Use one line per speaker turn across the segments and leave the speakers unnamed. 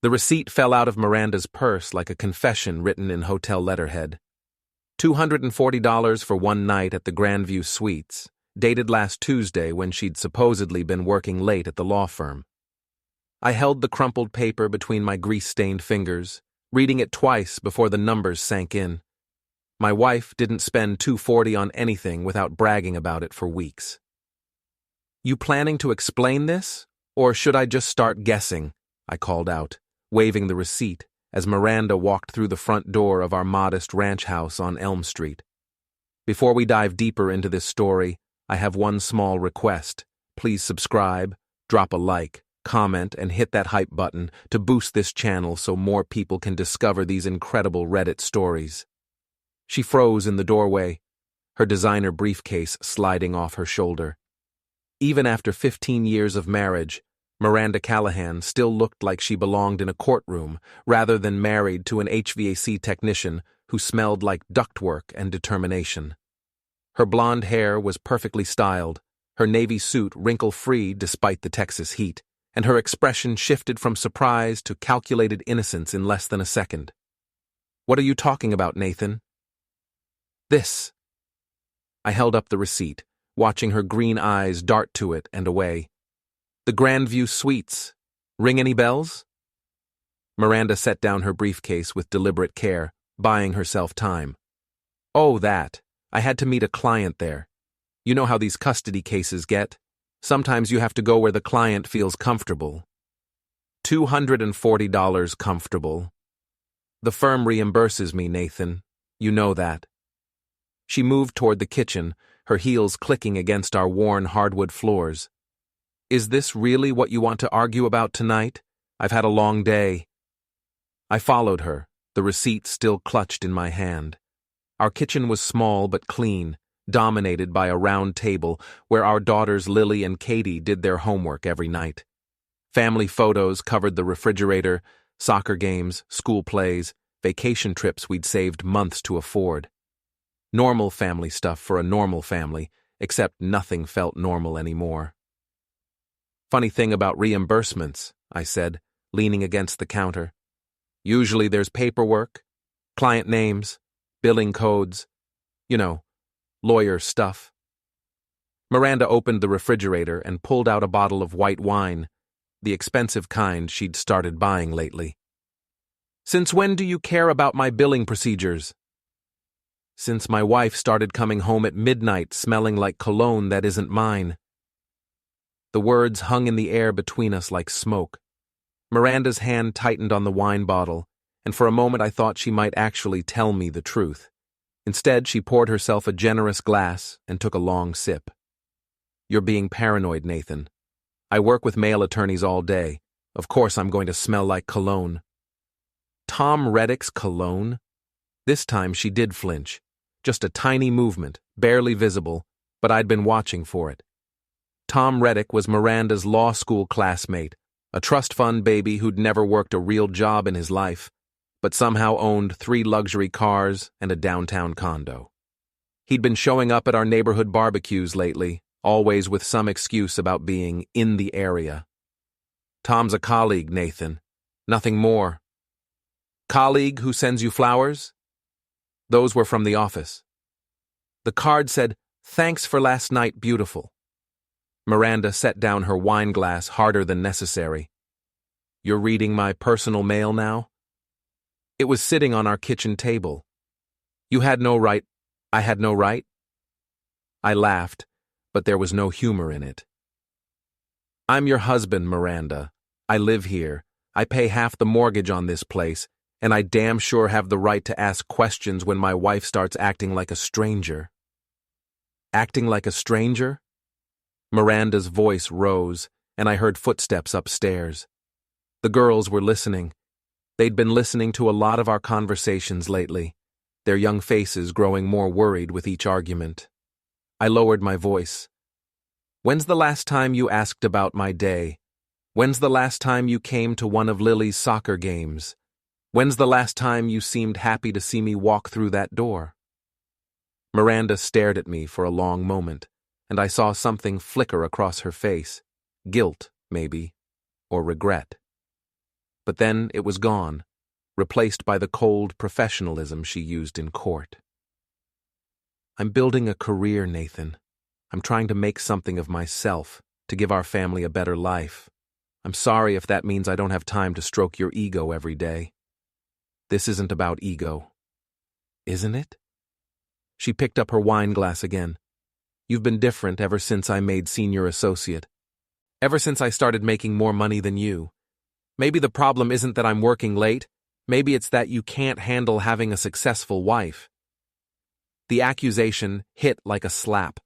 The receipt fell out of Miranda's purse like a confession written in hotel letterhead. $240 for one night at the Grandview Suites, dated last Tuesday when she'd supposedly been working late at the law firm. I held the crumpled paper between my grease-stained fingers, reading it twice before the numbers sank in. My wife didn't spend $240 on anything without bragging about it for weeks. "You planning to explain this, or should I just start guessing?" I called out, waving the receipt as Miranda walked through the front door of our modest ranch house on Elm Street. Before we dive deeper into this story, I have one small request. Please subscribe, drop a like, comment, and hit that hype button to boost this channel so more people can discover these incredible Reddit stories. She froze in the doorway, her designer briefcase sliding off her shoulder. Even after 15 years of marriage, Miranda Callahan still looked like she belonged in a courtroom rather than married to an HVAC technician who smelled like ductwork and determination. Her blonde hair was perfectly styled, her navy suit wrinkle-free despite the Texas heat, and her expression shifted from surprise to calculated innocence in less than a second. "What are you talking about, Nathan?" "This." I held up the receipt, watching her green eyes dart to it and away. "The Grandview Suites. Ring any bells?" Miranda set down her briefcase with deliberate care, buying herself time. "Oh, that. I had to meet a client there. You know how these custody cases get. Sometimes you have to go where the client feels comfortable." $240 comfortable. "The firm reimburses me, Nathan. You know that." She moved toward the kitchen, her heels clicking against our worn hardwood floors. "Is this really what you want to argue about tonight? I've had a long day." I followed her, the receipt still clutched in my hand. Our kitchen was small but clean, dominated by a round table where our daughters Lily and Katie did their homework every night. Family photos covered the refrigerator, soccer games, school plays, vacation trips we'd saved months to afford. Normal family stuff for a normal family, except nothing felt normal anymore. "Funny thing about reimbursements," I said, leaning against the counter. "Usually there's paperwork, client names, billing codes, you know, lawyer stuff." Miranda opened the refrigerator and pulled out a bottle of white wine, the expensive kind she'd started buying lately. "Since when do you care about my billing procedures?" "Since my wife started coming home at midnight smelling like cologne that isn't mine." The words hung in the air between us like smoke. Miranda's hand tightened on the wine bottle, and for a moment I thought she might actually tell me the truth. Instead, she poured herself a generous glass and took a long sip. "You're being paranoid, Nathan. I work with male attorneys all day. Of course I'm going to smell like cologne." Tom Reddick's cologne? This time she did flinch. Just a tiny movement, barely visible, but I'd been watching for it. Tom Reddick was Miranda's law school classmate, a trust fund baby who'd never worked a real job in his life, but somehow owned 3 luxury cars and a downtown condo. He'd been showing up at our neighborhood barbecues lately, always with some excuse about being in the area. "Tom's a colleague, Nathan. Nothing more." "Colleague who sends you flowers?" Those were from the office. The card said, "Thanks for last night, beautiful." Miranda set down her wine glass harder than necessary. "You're reading my personal mail now?" "It was sitting on our kitchen table." "You had no right." "I had no right?" I laughed, but there was no humor in it. "I'm your husband, Miranda. I live here. I pay half the mortgage on this place, and I damn sure have the right to ask questions when my wife starts acting like a stranger." "Acting like a stranger?" Miranda's voice rose, and I heard footsteps upstairs. The girls were listening. They'd been listening to a lot of our conversations lately, their young faces growing more worried with each argument. I lowered my voice. "When's the last time you asked about my day? When's the last time you came to one of Lily's soccer games? When's the last time you seemed happy to see me walk through that door?" Miranda stared at me for a long moment, and I saw something flicker across her face. Guilt, maybe, or regret. But then it was gone, replaced by the cold professionalism she used in court. I'm building a career, Nathan. I'm trying to make something of myself, to give our family a better life. I'm sorry if that means I don't have time to stroke your ego every day. This isn't about ego. Isn't it? She picked up her wine glass again. You've been different ever since I made senior associate. Ever since I started making more money than you. Maybe the problem isn't that I'm working late. Maybe it's that you can't handle having a successful wife. The accusation hit like a slap.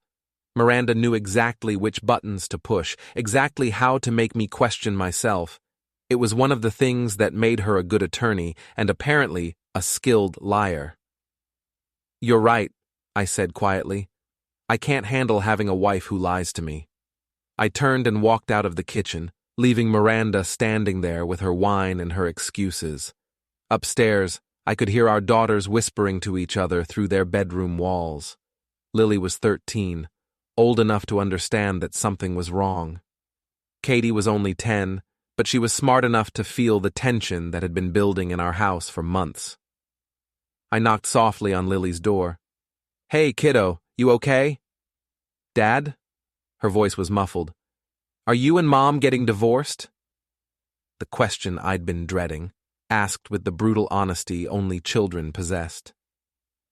Miranda knew exactly which buttons to push, exactly how to make me question myself. It was one of the things that made her a good attorney and apparently a skilled liar. You're right, I said quietly. I can't handle having a wife who lies to me. I turned and walked out of the kitchen, leaving Miranda standing there with her wine and her excuses. Upstairs, I could hear our daughters whispering to each other through their bedroom walls. Lily was 13, old enough to understand that something was wrong. Katie was only 10, but she was smart enough to feel the tension that had been building in our house for months. I knocked softly on Lily's door. Hey, kiddo, you okay? Dad? Her voice was muffled. Are you and Mom getting divorced? The question I'd been dreading, asked with the brutal honesty only children possessed.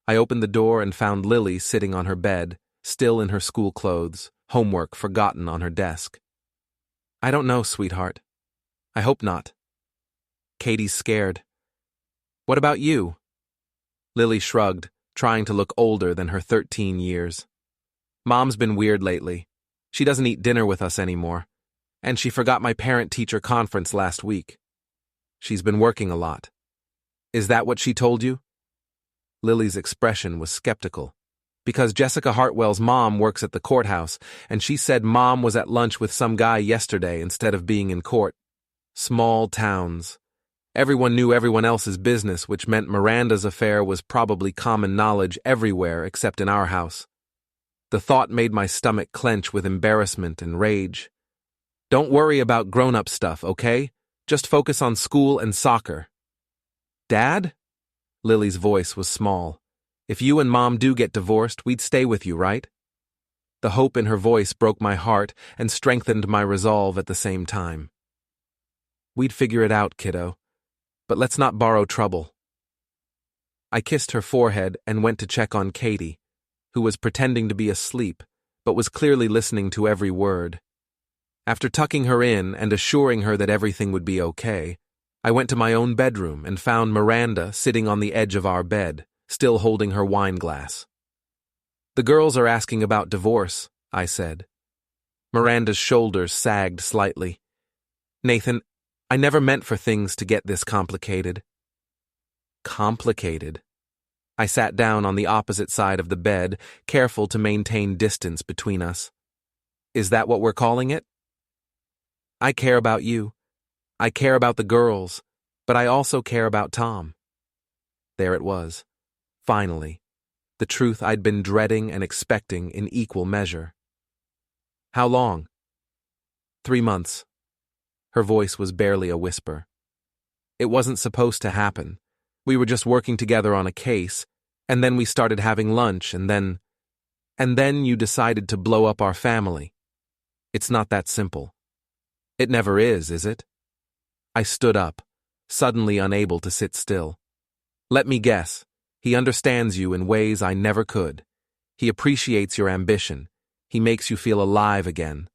I opened the door and found Lily sitting on her bed, still in her school clothes, homework forgotten on her desk. I don't know, sweetheart. I hope not. Katie's scared. What about you? Lily shrugged, trying to look older than her 13 years. Mom's been weird lately. She doesn't eat dinner with us anymore. And she forgot my parent-teacher conference last week. She's been working a lot. Is that what she told you? Lily's expression was skeptical. Because Jessica Hartwell's mom works at the courthouse, and she said Mom was at lunch with some guy yesterday instead of being in court. Small towns. Everyone knew everyone else's business, which meant Miranda's affair was probably common knowledge everywhere except in our house. The thought made my stomach clench with embarrassment and rage. Don't worry about grown-up stuff, okay? Just focus on school and soccer. Dad? Lily's voice was small. If you and Mom do get divorced, we'd stay with you, right? The hope in her voice broke my heart and strengthened my resolve at the same time. We'd figure it out, kiddo. But let's not borrow trouble. I kissed her forehead and went to check on Katie, who was pretending to be asleep, but was clearly listening to every word. After tucking her in and assuring her that everything would be okay, I went to my own bedroom and found Miranda sitting on the edge of our bed, still holding her wine glass. The girls are asking about divorce, I said. Miranda's shoulders sagged slightly. Nathan, I never meant for things to get this complicated. Complicated? I sat down on the opposite side of the bed, careful to maintain distance between us. Is that what we're calling it? I care about you. I care about the girls, but I also care about Tom. There it was. Finally, the truth I'd been dreading and expecting in equal measure. How long? 3 months. Her voice was barely a whisper. It wasn't supposed to happen. We were just working together on a case, and then we started having lunch, and then you decided to blow up our family. It's not that simple. It never is it? I stood up, suddenly unable to sit still. Let me guess. He understands you in ways I never could. He appreciates your ambition. He makes you feel alive again.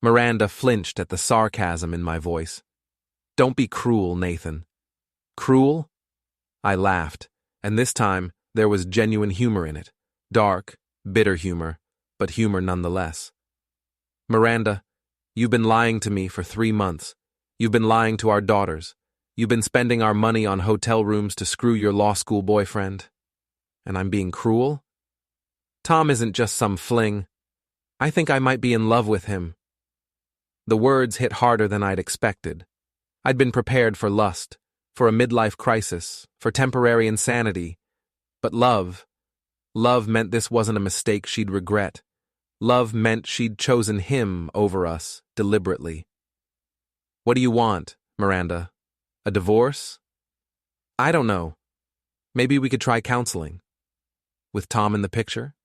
Miranda flinched at the sarcasm in my voice. Don't be cruel, Nathan. Cruel? I laughed, and this time there was genuine humor in it. Dark, bitter humor, but humor nonetheless. Miranda, you've been lying to me for 3 months. You've been lying to our daughters. You've been spending our money on hotel rooms to screw your law school boyfriend. And I'm being cruel? Tom isn't just some fling. I think I might be in love with him. The words hit harder than I'd expected. I'd been prepared for lust, for a midlife crisis, for temporary insanity. But love meant this wasn't a mistake she'd regret. Love meant she'd chosen him over us, deliberately. What do you want, Miranda? A divorce? I don't know. Maybe we could try counseling. With Tom in the picture?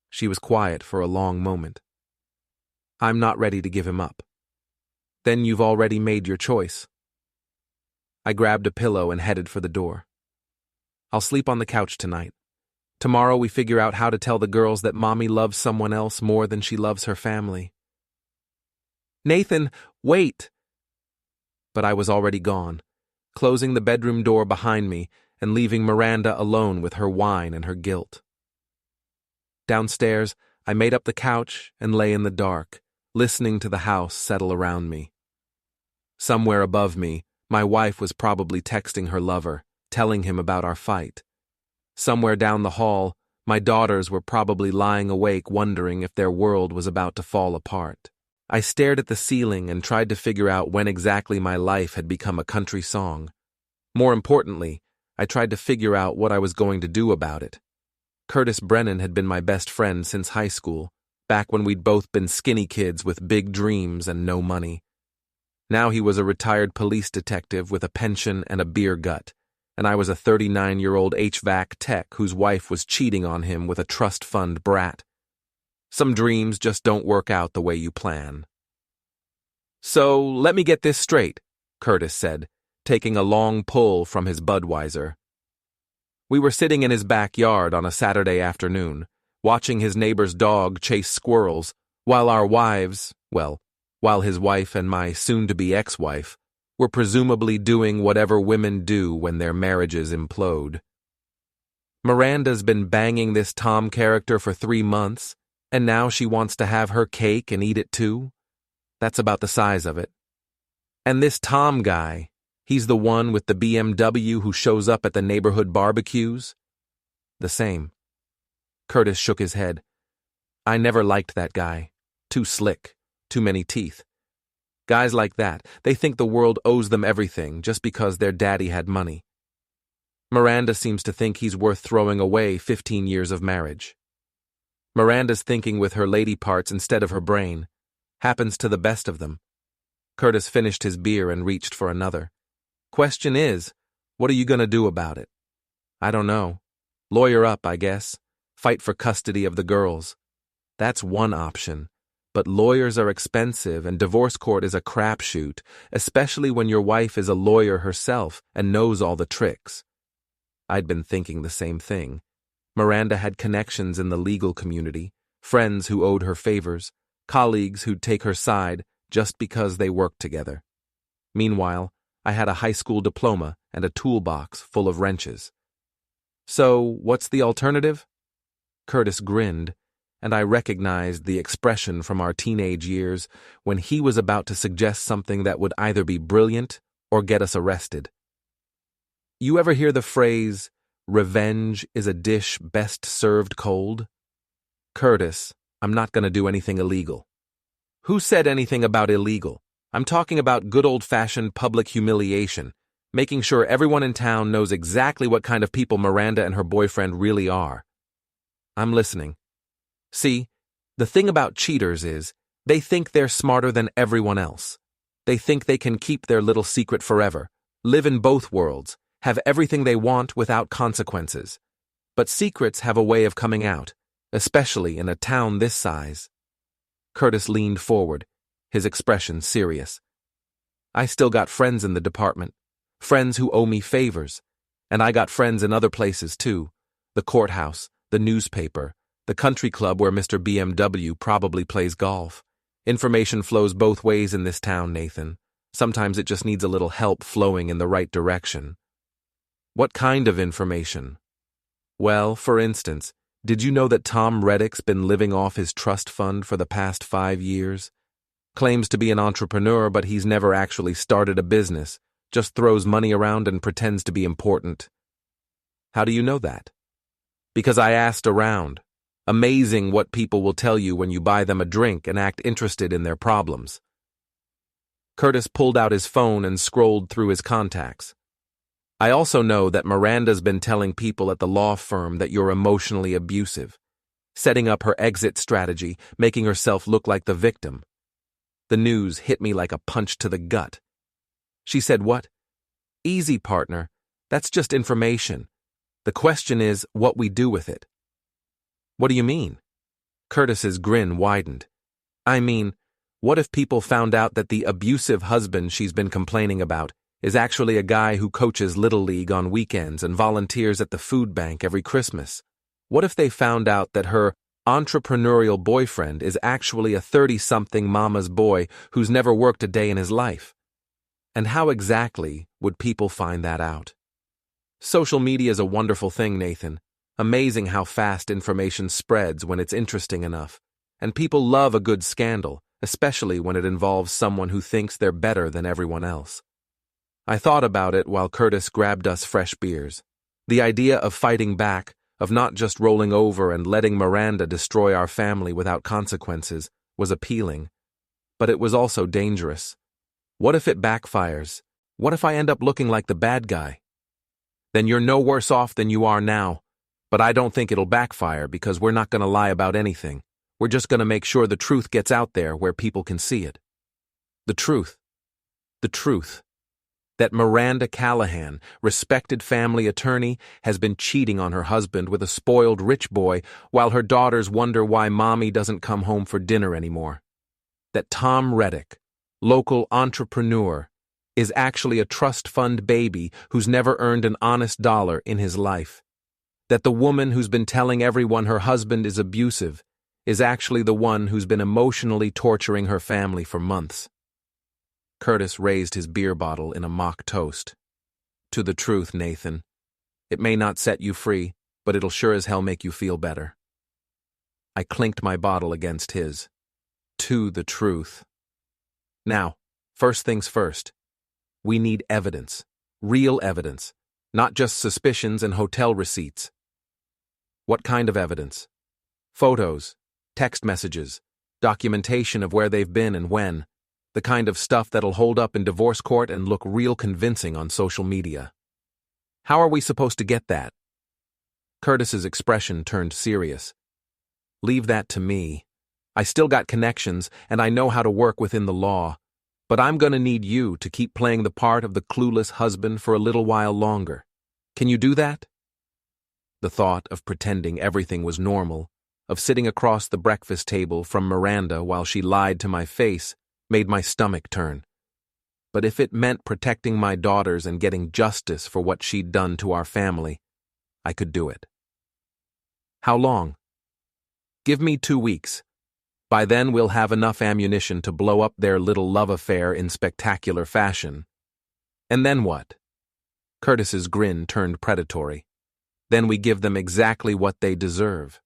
She was quiet for a long moment. I'm not ready to give him up. Then you've already made your choice. I grabbed a pillow and headed for the door. I'll sleep on the couch tonight. Tomorrow we figure out how to tell the girls that Mommy loves someone else more than she loves her family. Nathan, wait! But I was already gone, closing the bedroom door behind me and leaving Miranda alone with her wine and her guilt. Downstairs, I made up the couch and lay in the dark, listening to the house settle around me. Somewhere above me, my wife was probably texting her lover, telling him about our fight. Somewhere down the hall, my daughters were probably lying awake wondering if their world was about to fall apart. I stared at the ceiling and tried to figure out when exactly my life had become a country song. More importantly, I tried to figure out what I was going to do about it. Curtis Brennan had been my best friend since high school, back when we'd both been skinny kids with big dreams and no money. Now he was a retired police detective with a pension and a beer gut, and I was a 39-year-old HVAC tech whose wife was cheating on him with a trust fund brat. Some dreams just don't work out the way you plan. So, let me get this straight, Curtis said, taking a long pull from his Budweiser. We were sitting in his backyard on a Saturday afternoon, watching his neighbor's dog chase squirrels, while our wives, while his wife and my soon-to-be ex-wife, were presumably doing whatever women do when their marriages implode. Miranda's been banging this Tom character for 3 months, and now she wants to have her cake and eat it too? That's about the size of it. And this Tom guy, he's the one with the BMW who shows up at the neighborhood barbecues? The same. Curtis shook his head. I never liked that guy. Too slick. Too many teeth. Guys like that, they think the world owes them everything just because their daddy had money. Miranda seems to think he's worth throwing away 15 years of marriage. Miranda's thinking with her lady parts instead of her brain. Happens to the best of them. Curtis finished his beer and reached for another. Question is, what are you going to do about it? I don't know. Lawyer up, I guess. Fight for custody of the girls. That's one option. But lawyers are expensive and divorce court is a crapshoot, especially when your wife is a lawyer herself and knows all the tricks. I'd been thinking the same thing. Miranda had connections in the legal community, friends who owed her favors, colleagues who'd take her side just because they worked together. Meanwhile, I had a high school diploma and a toolbox full of wrenches. So, what's the alternative? Curtis grinned, and I recognized the expression from our teenage years when he was about to suggest something that would either be brilliant or get us arrested. You ever hear the phrase, revenge is a dish best served cold? Curtis, I'm not going to do anything illegal. Who said anything about illegal? I'm talking about good old-fashioned public humiliation, making sure everyone in town knows exactly what kind of people Miranda and her boyfriend really are. I'm listening. See, the thing about cheaters is, they think they're smarter than everyone else. They think they can keep their little secret forever, live in both worlds, have everything they want without consequences. But secrets have a way of coming out, especially in a town this size. Curtis leaned forward, his expression serious. I still got friends in the department, friends who owe me favors, and I got friends in other places too, the courthouse, the newspaper, the country club where Mr. BMW probably plays golf. Information flows both ways in this town, Nathan. Sometimes it just needs a little help flowing in the right direction. What kind of information? Well, for instance, did you know that Tom Reddick's been living off his trust fund for the past 5 years? Claims to be an entrepreneur, but he's never actually started a business, just throws money around and pretends to be important. How do you know that? Because I asked around. Amazing what people will tell you when you buy them a drink and act interested in their problems. Curtis pulled out his phone and scrolled through his contacts. I also know that Miranda's been telling people at the law firm that you're emotionally abusive, setting up her exit strategy, making herself look like the victim. The news hit me like a punch to the gut. She said what? Easy, partner. That's just information. The question is what we do with it. What do you mean? Curtis's grin widened. I mean, what if people found out that the abusive husband she's been complaining about is actually a guy who coaches Little League on weekends and volunteers at the food bank every Christmas? What if they found out that her entrepreneurial boyfriend is actually a 30-something mama's boy who's never worked a day in his life? And how exactly would people find that out? Social media is a wonderful thing, Nathan. Amazing how fast information spreads when it's interesting enough. And people love a good scandal, especially when it involves someone who thinks they're better than everyone else. I thought about it while Curtis grabbed us fresh beers. The idea of fighting back, of not just rolling over and letting Miranda destroy our family without consequences, was appealing. But it was also dangerous. What if it backfires? What if I end up looking like the bad guy? Then you're no worse off than you are now. But I don't think it'll backfire because we're not going to lie about anything. We're just going to make sure the truth gets out there where people can see it. The truth. The truth. That Miranda Callahan, respected family attorney, has been cheating on her husband with a spoiled rich boy while her daughters wonder why mommy doesn't come home for dinner anymore. That Tom Reddick, local entrepreneur, is actually a trust fund baby who's never earned an honest dollar in his life. That the woman who's been telling everyone her husband is abusive is actually the one who's been emotionally torturing her family for months. Curtis raised his beer bottle in a mock toast. To the truth, Nathan. It may not set you free, but it'll sure as hell make you feel better. I clinked my bottle against his. To the truth. Now, first things first. We need evidence. Real evidence. Not just suspicions and hotel receipts. What kind of evidence? Photos, text messages, documentation of where they've been and when. The kind of stuff that'll hold up in divorce court and look real convincing on social media. How are we supposed to get that? Curtis's expression turned serious. Leave that to me. I still got connections and I know how to work within the law, but I'm gonna need you to keep playing the part of the clueless husband for a little while longer. Can you do that? The thought of pretending everything was normal, of sitting across the breakfast table from Miranda while she lied to my face, made my stomach turn. But if it meant protecting my daughters and getting justice for what she'd done to our family, I could do it. How long? Give me 2 weeks. By then we'll have enough ammunition to blow up their little love affair in spectacular fashion. And then what? Curtis's grin turned predatory. Then we give them exactly what they deserve.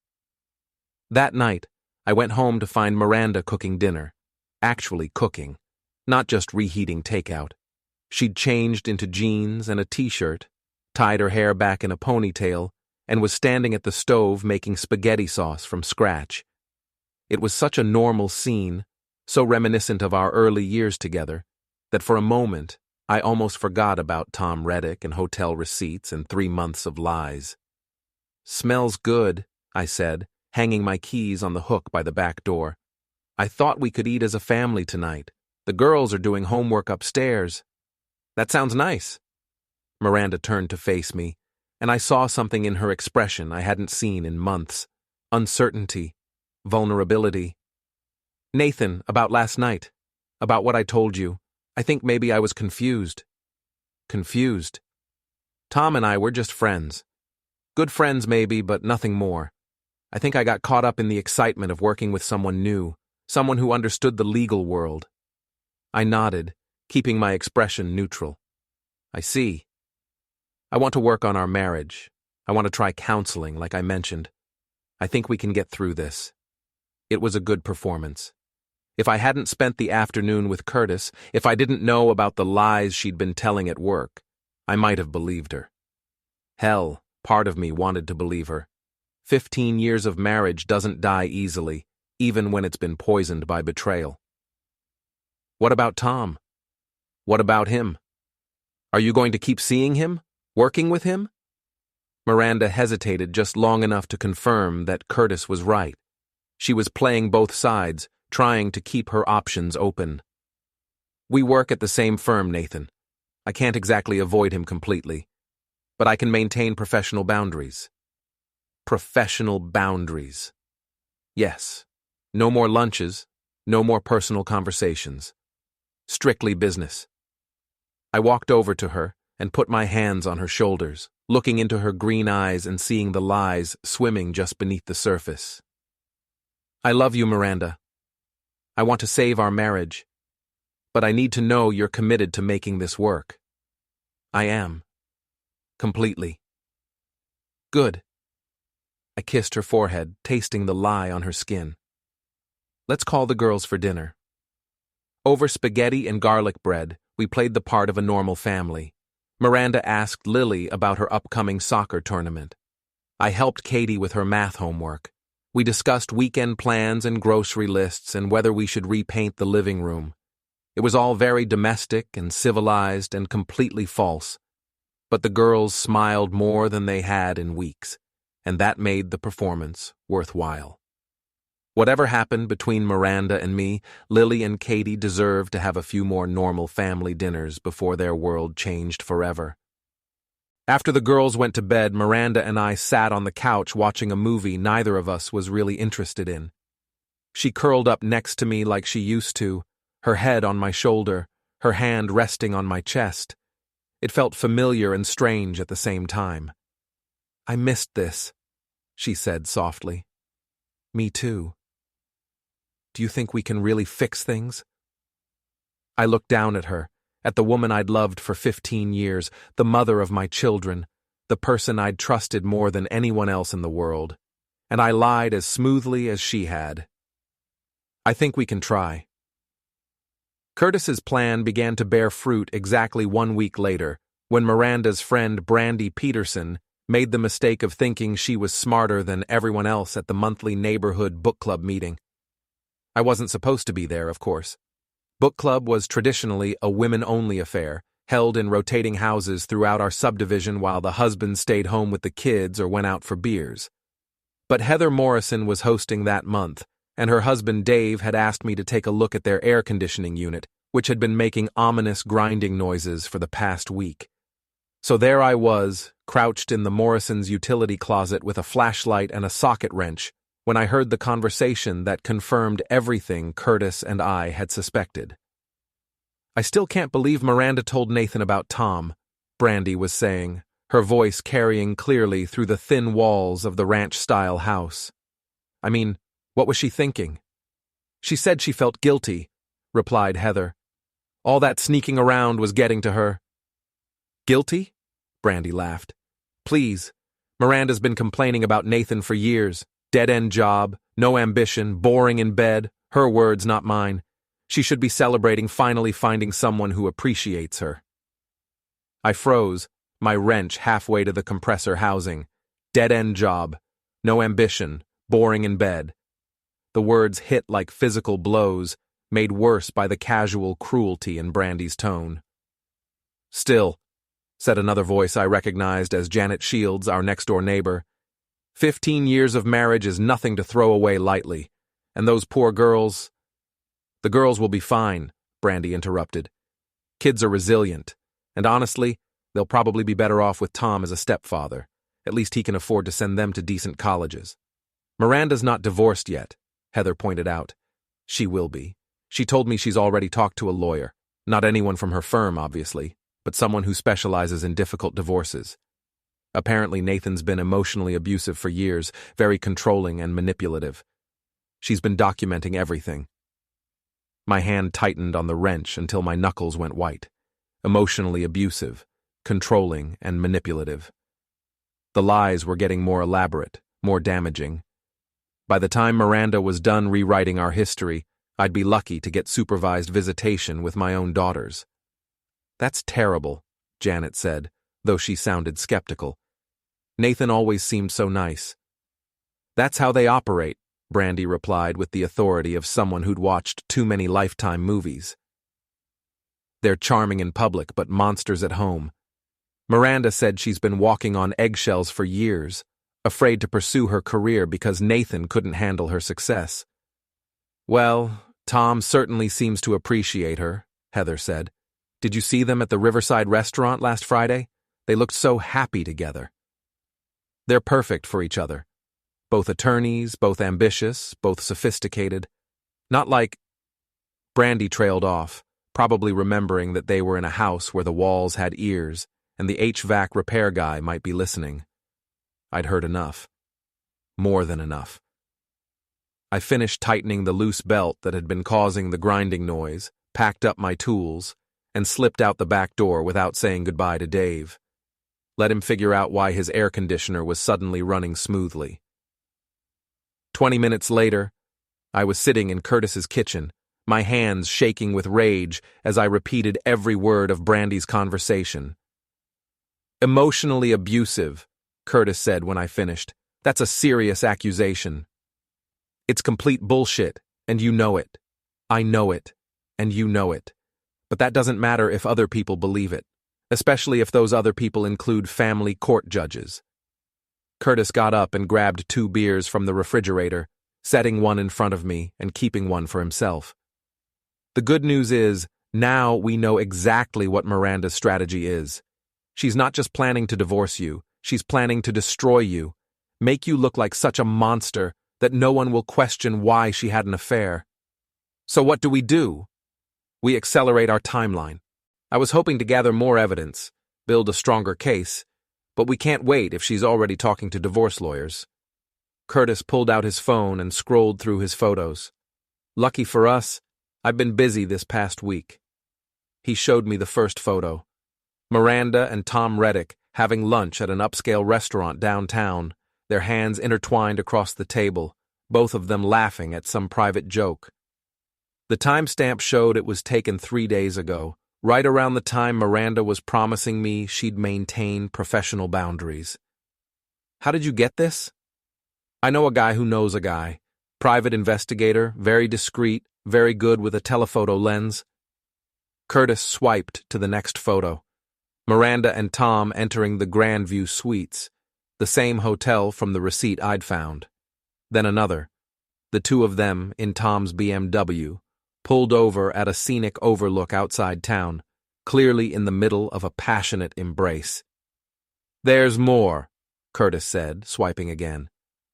That night, I went home to find Miranda cooking dinner. Actually cooking, not just reheating takeout. She'd changed into jeans and a t-shirt, tied her hair back in a ponytail, and was standing at the stove making spaghetti sauce from scratch. It was such a normal scene, so reminiscent of our early years together, that for a moment I almost forgot about Tom Reddick and hotel receipts and 3 months of lies. Smells good, I said, hanging my keys on the hook by the back door. I thought we could eat as a family tonight. The girls are doing homework upstairs. That sounds nice. Miranda turned to face me, and I saw something in her expression I hadn't seen in months. Uncertainty. Vulnerability. Nathan, about last night. About what I told you. I think maybe I was confused. Confused. Tom and I were just friends. Good friends maybe, but nothing more. I think I got caught up in the excitement of working with someone new. Someone who understood the legal world. I nodded, keeping my expression neutral. I see. I want to work on our marriage. I want to try counseling, like I mentioned. I think we can get through this. It was a good performance. If I hadn't spent the afternoon with Curtis, if I didn't know about the lies she'd been telling at work, I might have believed her. Hell, part of me wanted to believe her. 15 years of marriage doesn't die easily, even when it's been poisoned by betrayal. What about Tom? What about him? Are you going to keep seeing him? Working with him? Miranda hesitated just long enough to confirm that Curtis was right. She was playing both sides, trying to keep her options open. We work at the same firm, Nathan. I can't exactly avoid him completely, but I can maintain professional boundaries. Professional boundaries. Yes. No more lunches, no more personal conversations. Strictly business. I walked over to her and put my hands on her shoulders, looking into her green eyes and seeing the lies swimming just beneath the surface. I love you, Miranda. I want to save our marriage, but I need to know you're committed to making this work. I am. Completely. Good. I kissed her forehead, tasting the lie on her skin. Let's call the girls for dinner. Over spaghetti and garlic bread, we played the part of a normal family. Miranda asked Lily about her upcoming soccer tournament. I helped Katie with her math homework. We discussed weekend plans and grocery lists and whether we should repaint the living room. It was all very domestic and civilized and completely false. But the girls smiled more than they had in weeks, and that made the performance worthwhile. Whatever happened between Miranda and me, Lily and Katie deserved to have a few more normal family dinners before their world changed forever. After the girls went to bed, Miranda and I sat on the couch watching a movie neither of us was really interested in. She curled up next to me like she used to, her head on my shoulder, her hand resting on my chest. It felt familiar and strange at the same time. I missed this, she said softly. Me too. Do you think we can really fix things? I looked down at her, at the woman I'd loved for 15 years, the mother of my children, the person I'd trusted more than anyone else in the world, and I lied as smoothly as she had. I think we can try. Curtis's plan began to bear fruit exactly 1 week later, when Miranda's friend Brandy Peterson made the mistake of thinking she was smarter than everyone else at the monthly neighborhood book club meeting. I wasn't supposed to be there, of course. Book club was traditionally a women-only affair, held in rotating houses throughout our subdivision while the husband stayed home with the kids or went out for beers. But Heather Morrison was hosting that month, and her husband Dave had asked me to take a look at their air conditioning unit, which had been making ominous grinding noises for the past week. So there I was, crouched in the Morrisons' utility closet with a flashlight and a socket wrench, when I heard the conversation that confirmed everything Curtis and I had suspected. I still can't believe Miranda told Nathan about Tom, Brandy was saying, her voice carrying clearly through the thin walls of the ranch-style house. I mean, what was she thinking? She said she felt guilty, replied Heather. All that sneaking around was getting to her. Guilty? Brandy laughed. Please, Miranda's been complaining about Nathan for years. Dead-end job, no ambition, boring in bed, her words, not mine. She should be celebrating finally finding someone who appreciates her. I froze, my wrench halfway to the compressor housing. Dead-end job, no ambition, boring in bed. The words hit like physical blows, made worse by the casual cruelty in Brandy's tone. Still, said another voice I recognized as Janet Shields, our next-door neighbor, 15 years of marriage is nothing to throw away lightly, and those poor girls— The girls will be fine, Brandy interrupted. Kids are resilient, and honestly, they'll probably be better off with Tom as a stepfather. At least he can afford to send them to decent colleges. Miranda's not divorced yet, Heather pointed out. She will be. She told me she's already talked to a lawyer. Not anyone from her firm, obviously, but someone who specializes in difficult divorces. Apparently Nathan's been emotionally abusive for years, very controlling and manipulative. She's been documenting everything. My hand tightened on the wrench until my knuckles went white. Emotionally abusive, controlling, and manipulative. The lies were getting more elaborate, more damaging. By the time Miranda was done rewriting our history, I'd be lucky to get supervised visitation with my own daughters. That's terrible, Janet said, though she sounded skeptical. Nathan always seemed so nice. That's how they operate, Brandy replied with the authority of someone who'd watched too many Lifetime movies. They're charming in public, but monsters at home. Miranda said she's been walking on eggshells for years, afraid to pursue her career because Nathan couldn't handle her success. Well, Tom certainly seems to appreciate her, Heather said. Did you see them at the Riverside restaurant last Friday? They looked so happy together. They're perfect for each other. Both attorneys, both ambitious, both sophisticated. Not like... Brandy trailed off, probably remembering that they were in a house where the walls had ears and the HVAC repair guy might be listening. I'd heard enough. More than enough. I finished tightening the loose belt that had been causing the grinding noise, packed up my tools, and slipped out the back door without saying goodbye to Dave. Let him figure out why his air conditioner was suddenly running smoothly. 20 minutes later, I was sitting in Curtis's kitchen, my hands shaking with rage as I repeated every word of Brandy's conversation. "Emotionally abusive," Curtis said when I finished. "That's a serious accusation. It's complete bullshit, and you know it. I know it, and you know it. But that doesn't matter if other people believe it, especially if those other people include family court judges." Curtis got up and grabbed 2 beers from the refrigerator, setting one in front of me and keeping one for himself. "The good news is, now we know exactly what Miranda's strategy is. She's not just planning to divorce you, she's planning to destroy you, make you look like such a monster that no one will question why she had an affair. So what do? We accelerate our timeline. I was hoping to gather more evidence, build a stronger case, but we can't wait if she's already talking to divorce lawyers." Curtis pulled out his phone and scrolled through his photos. "Lucky for us, I've been busy this past week." He showed me the first photo. Miranda and Tom Reddick having lunch at an upscale restaurant downtown, their hands intertwined across the table, both of them laughing at some private joke. The timestamp showed it was taken 3 days ago, right around the time Miranda was promising me she'd maintain professional boundaries. "How did you get this?" "I know a guy who knows a guy. Private investigator, very discreet, very good with a telephoto lens." Curtis swiped to the next photo. Miranda and Tom entering the Grandview Suites, the same hotel from the receipt I'd found. Then another. The 2 of them, in Tom's BMW, pulled over at a scenic overlook outside town, clearly in the middle of a passionate embrace. "There's more," Curtis said, swiping again.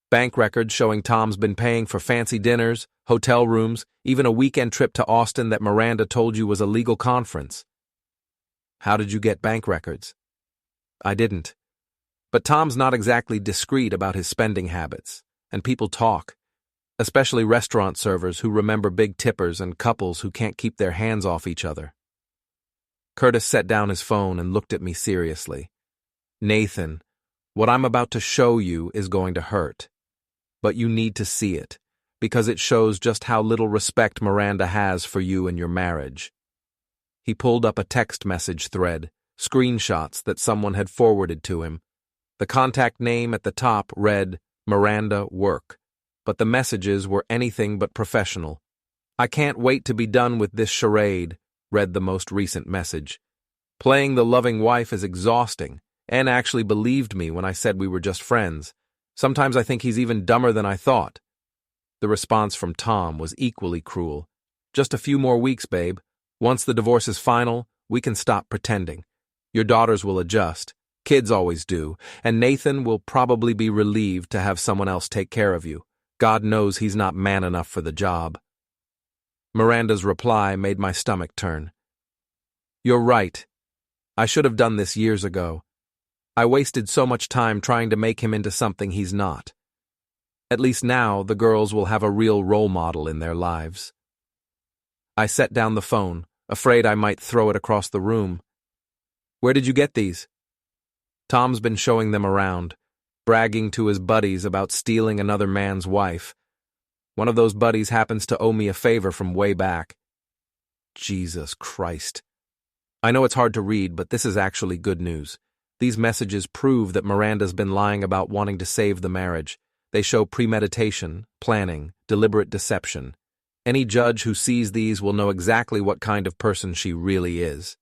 "Bank records showing Tom's been paying for fancy dinners, hotel rooms, even a weekend trip to Austin that Miranda told you was a legal conference." "How did you get bank records?" "I didn't. But Tom's not exactly discreet about his spending habits, and people talk, especially restaurant servers who remember big tippers and couples who can't keep their hands off each other." Curtis set down his phone and looked at me seriously. "Nathan, what I'm about to show you is going to hurt. But you need to see it, because it shows just how little respect Miranda has for you and your marriage." He pulled up a text message thread, screenshots that someone had forwarded to him. The contact name at the top read, Miranda Work, but the messages were anything but professional. "I can't wait to be done with this charade," read the most recent message. "Playing the loving wife is exhausting. Anne actually believed me when I said we were just friends. Sometimes I think he's even dumber than I thought." The response from Tom was equally cruel. "Just a few more weeks, babe. Once the divorce is final, we can stop pretending. Your daughters will adjust. Kids always do. And Nathan will probably be relieved to have someone else take care of you. God knows he's not man enough for the job." Miranda's reply made my stomach turn. "You're right. I should have done this years ago. I wasted so much time trying to make him into something he's not. At least now the girls will have a real role model in their lives." I set down the phone, afraid I might throw it across the room. "Where did you get these?" "Tom's been showing them around, bragging to his buddies about stealing another man's wife. One of those buddies happens to owe me a favor from way back." Jesus Christ. I know it's hard to read, but this is actually good news. These messages prove that Miranda's been lying about wanting to save the marriage. They show premeditation, planning, deliberate deception. Any judge who sees these will know exactly what kind of person she really is.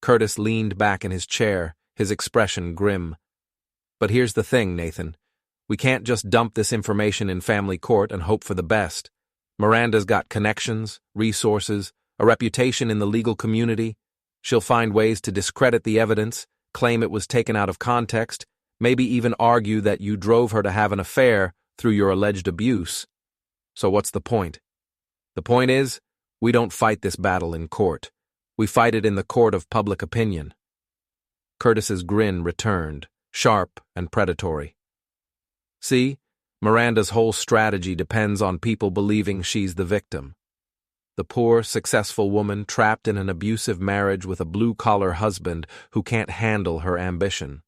Curtis leaned back in his chair, his expression grim. "But here's the thing, Nathan. We can't just dump this information in family court and hope for the best. Miranda's got connections, resources, a reputation in the legal community. She'll find ways to discredit the evidence, claim it was taken out of context, maybe even argue that you drove her to have an affair through your alleged abuse. So what's the point? The point is, we don't fight this battle in court. We fight it in the court of public opinion. Curtis's grin returned, sharp and predatory. See, Miranda's whole strategy depends on people believing she's the victim. The poor, successful woman trapped in an abusive marriage with a blue-collar husband who can't handle her ambition.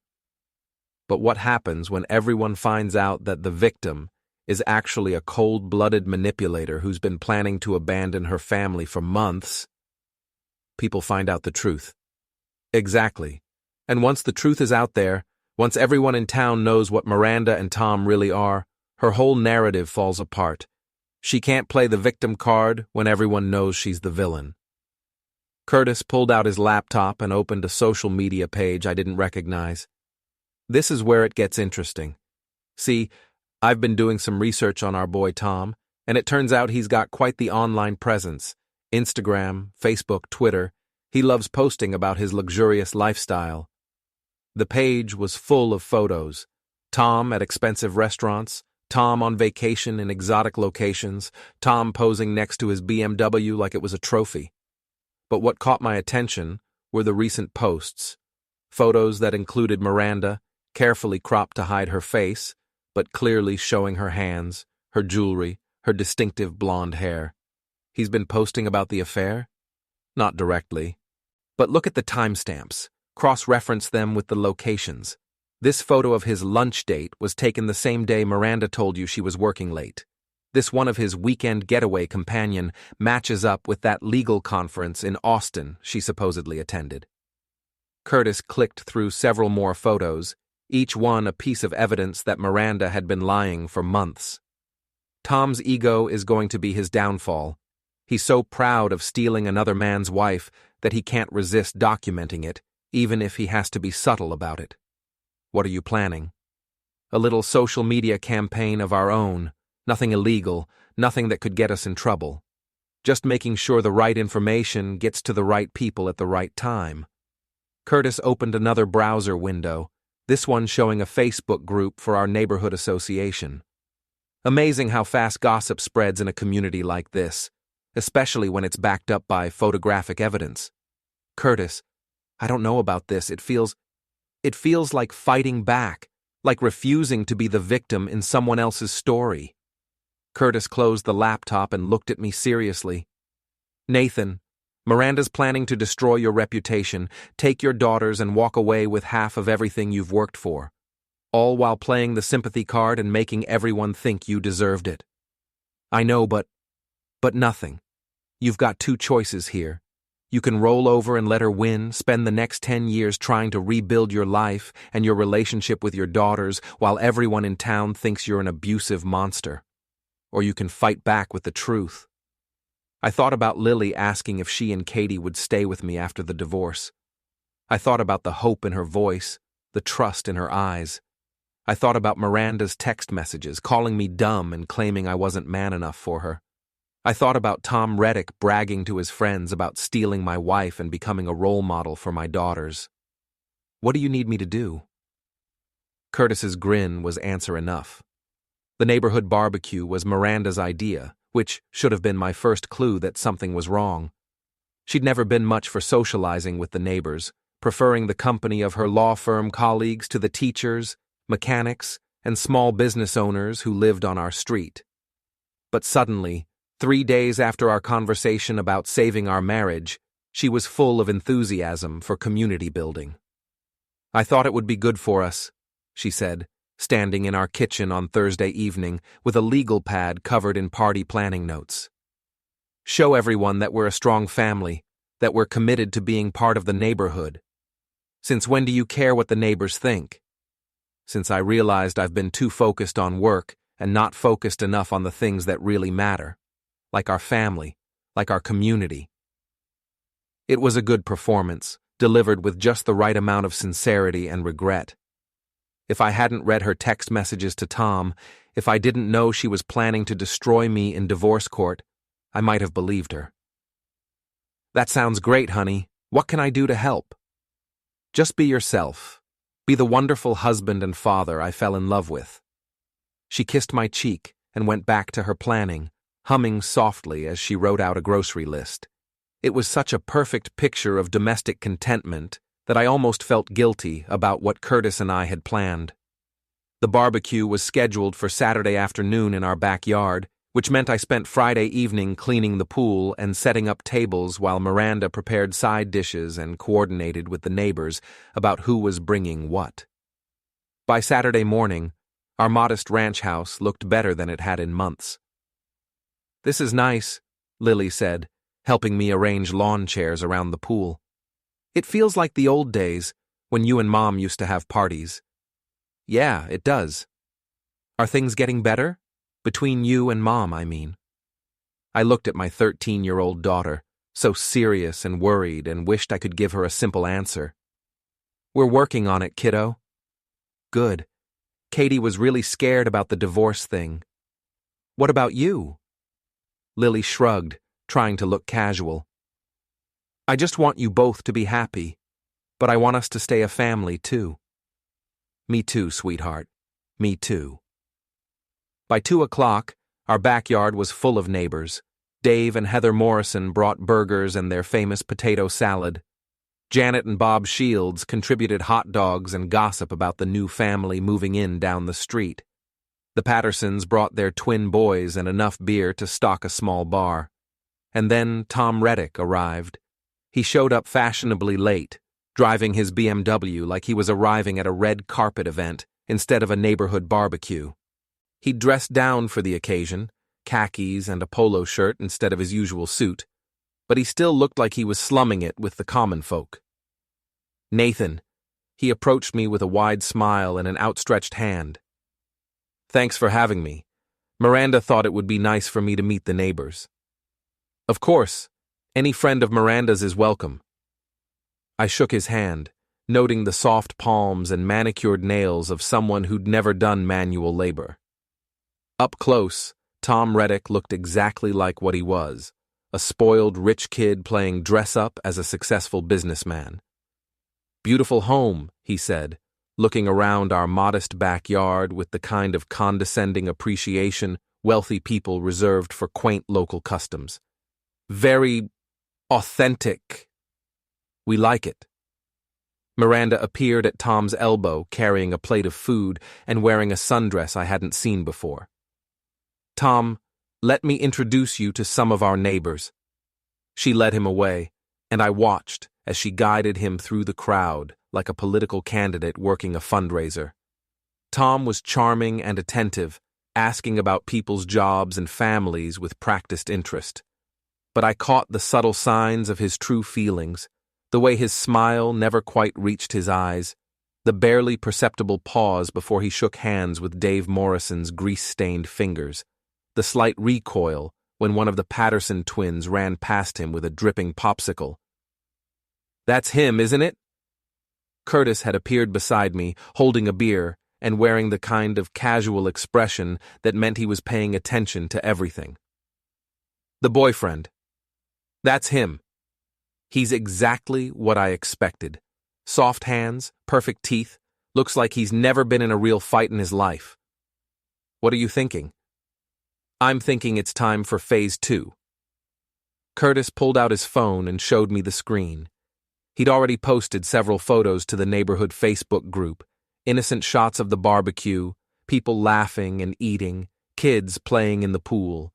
But what happens when everyone finds out that the victim is actually a cold-blooded manipulator who's been planning to abandon her family for months? People find out the truth. Exactly. And once the truth is out there, once everyone in town knows what Miranda and Tom really are, her whole narrative falls apart. She can't play the victim card when everyone knows she's the villain. Curtis pulled out his laptop and opened a social media page I didn't recognize. This is where it gets interesting. See, I've been doing some research on our boy Tom, and it turns out he's got quite the online presence. Instagram, Facebook, Twitter. He loves posting about his luxurious lifestyle. The page was full of photos. Tom at expensive restaurants, Tom on vacation in exotic locations, Tom posing next to his BMW like it was a trophy. But what caught my attention were the recent posts. Photos that included Miranda, carefully cropped to hide her face, but clearly showing her hands, her jewelry, her distinctive blonde hair. He's been posting about the affair? Not directly. But look at the timestamps. Cross-reference them with the locations. This photo of his lunch date was taken the same day Miranda told you she was working late. This one of his weekend getaway companion matches up with that legal conference in Austin she supposedly attended. Curtis clicked through several more photos, each one a piece of evidence that Miranda had been lying for months. Tom's ego is going to be his downfall. He's so proud of stealing another man's wife that he can't resist documenting it, even if he has to be subtle about it. What are you planning? A little social media campaign of our own, nothing illegal, nothing that could get us in trouble. Just making sure the right information gets to the right people at the right time. Curtis opened another browser window, this one showing a Facebook group for our neighborhood association. Amazing how fast gossip spreads in a community like this, especially when it's backed up by photographic evidence. Curtis, I don't know about this. It feels like fighting back, like refusing to be the victim in someone else's story. Curtis closed the laptop and looked at me seriously. Nathan, Miranda's planning to destroy your reputation, take your daughters and walk away with half of everything you've worked for, all while playing the sympathy card and making everyone think you deserved it. I know, but nothing. You've got two choices here. You can roll over and let her win, spend the next 10 years trying to rebuild your life and your relationship with your daughters while everyone in town thinks you're an abusive monster. Or you can fight back with the truth. I thought about Lily asking if she and Katie would stay with me after the divorce. I thought about the hope in her voice, the trust in her eyes. I thought about Miranda's text messages, calling me dumb and claiming I wasn't man enough for her. I thought about Tom Reddick bragging to his friends about stealing my wife and becoming a role model for my daughters. What do you need me to do? Curtis's grin was answer enough. The neighborhood barbecue was Miranda's idea, which should have been my first clue that something was wrong. She'd never been much for socializing with the neighbors, preferring the company of her law firm colleagues to the teachers, mechanics, and small business owners who lived on our street. But suddenly, 3 days after our conversation about saving our marriage, she was full of enthusiasm for community building. I thought it would be good for us, she said, standing in our kitchen on Thursday evening with a legal pad covered in party planning notes. Show everyone that we're a strong family, that we're committed to being part of the neighborhood. Since when do you care what the neighbors think? Since I realized I've been too focused on work and not focused enough on the things that really matter. Like our family, like our community. It was a good performance, delivered with just the right amount of sincerity and regret. If I hadn't read her text messages to Tom, if I didn't know she was planning to destroy me in divorce court, I might have believed her. That sounds great, honey, What can I do to help? Just be yourself. Be the wonderful husband and father I fell in love with. She kissed my cheek and went back to her planning, humming softly as she wrote out a grocery list. It was such a perfect picture of domestic contentment that I almost felt guilty about what Curtis and I had planned. The barbecue was scheduled for Saturday afternoon in our backyard, which meant I spent Friday evening cleaning the pool and setting up tables while Miranda prepared side dishes and coordinated with the neighbors about who was bringing what. By Saturday morning, our modest ranch house looked better than it had in months. "This is nice," Lily said, helping me arrange lawn chairs around the pool. "It feels like the old days, when you and Mom used to have parties." "Yeah, it does." "Are things getting better? Between you and Mom, I mean." I looked at my 13-year-old daughter, so serious and worried, and wished I could give her a simple answer. "We're working on it, kiddo." "Good. Katie was really scared about the divorce thing." "What about you?" Lily shrugged, trying to look casual. "I just want you both to be happy, but I want us to stay a family, too." "Me too, sweetheart. Me too." By 2 o'clock, our backyard was full of neighbors. Dave and Heather Morrison brought burgers and their famous potato salad. Janet and Bob Shields contributed hot dogs and gossip about the new family moving in down the street. The Pattersons brought their twin boys and enough beer to stock a small bar. And then Tom Reddick arrived. He showed up fashionably late, driving his BMW like he was arriving at a red carpet event instead of a neighborhood barbecue. He'd dressed down for the occasion, khakis and a polo shirt instead of his usual suit, but he still looked like he was slumming it with the common folk. "Nathan," he approached me with a wide smile and an outstretched hand. "Thanks for having me. Miranda thought it would be nice for me to meet the neighbors." "Of course. Any friend of Miranda's is welcome." I shook his hand, noting the soft palms and manicured nails of someone who'd never done manual labor. Up close, Tom Reddick looked exactly like what he was, a spoiled rich kid playing dress-up as a successful businessman. "Beautiful home," he said, looking around our modest backyard with the kind of condescending appreciation wealthy people reserved for quaint local customs. "Very authentic. We like it." Miranda appeared at Tom's elbow carrying a plate of food and wearing a sundress I hadn't seen before. "Tom, let me introduce you to some of our neighbors." She led him away, and I watched as she guided him through the crowd like a political candidate working a fundraiser. Tom was charming and attentive, asking about people's jobs and families with practiced interest. But I caught the subtle signs of his true feelings, the way his smile never quite reached his eyes, the barely perceptible pause before he shook hands with Dave Morrison's grease-stained fingers, the slight recoil when one of the Patterson twins ran past him with a dripping popsicle. "That's him, isn't it?" Curtis had appeared beside me, holding a beer and wearing the kind of casual expression that meant he was paying attention to everything. "The boyfriend. That's him. He's exactly what I expected. Soft hands, perfect teeth, looks like he's never been in a real fight in his life." "What are you thinking?" "I'm thinking it's time for phase 2. Curtis pulled out his phone and showed me the screen. He'd already posted several photos to the neighborhood Facebook group, innocent shots of the barbecue, people laughing and eating, kids playing in the pool.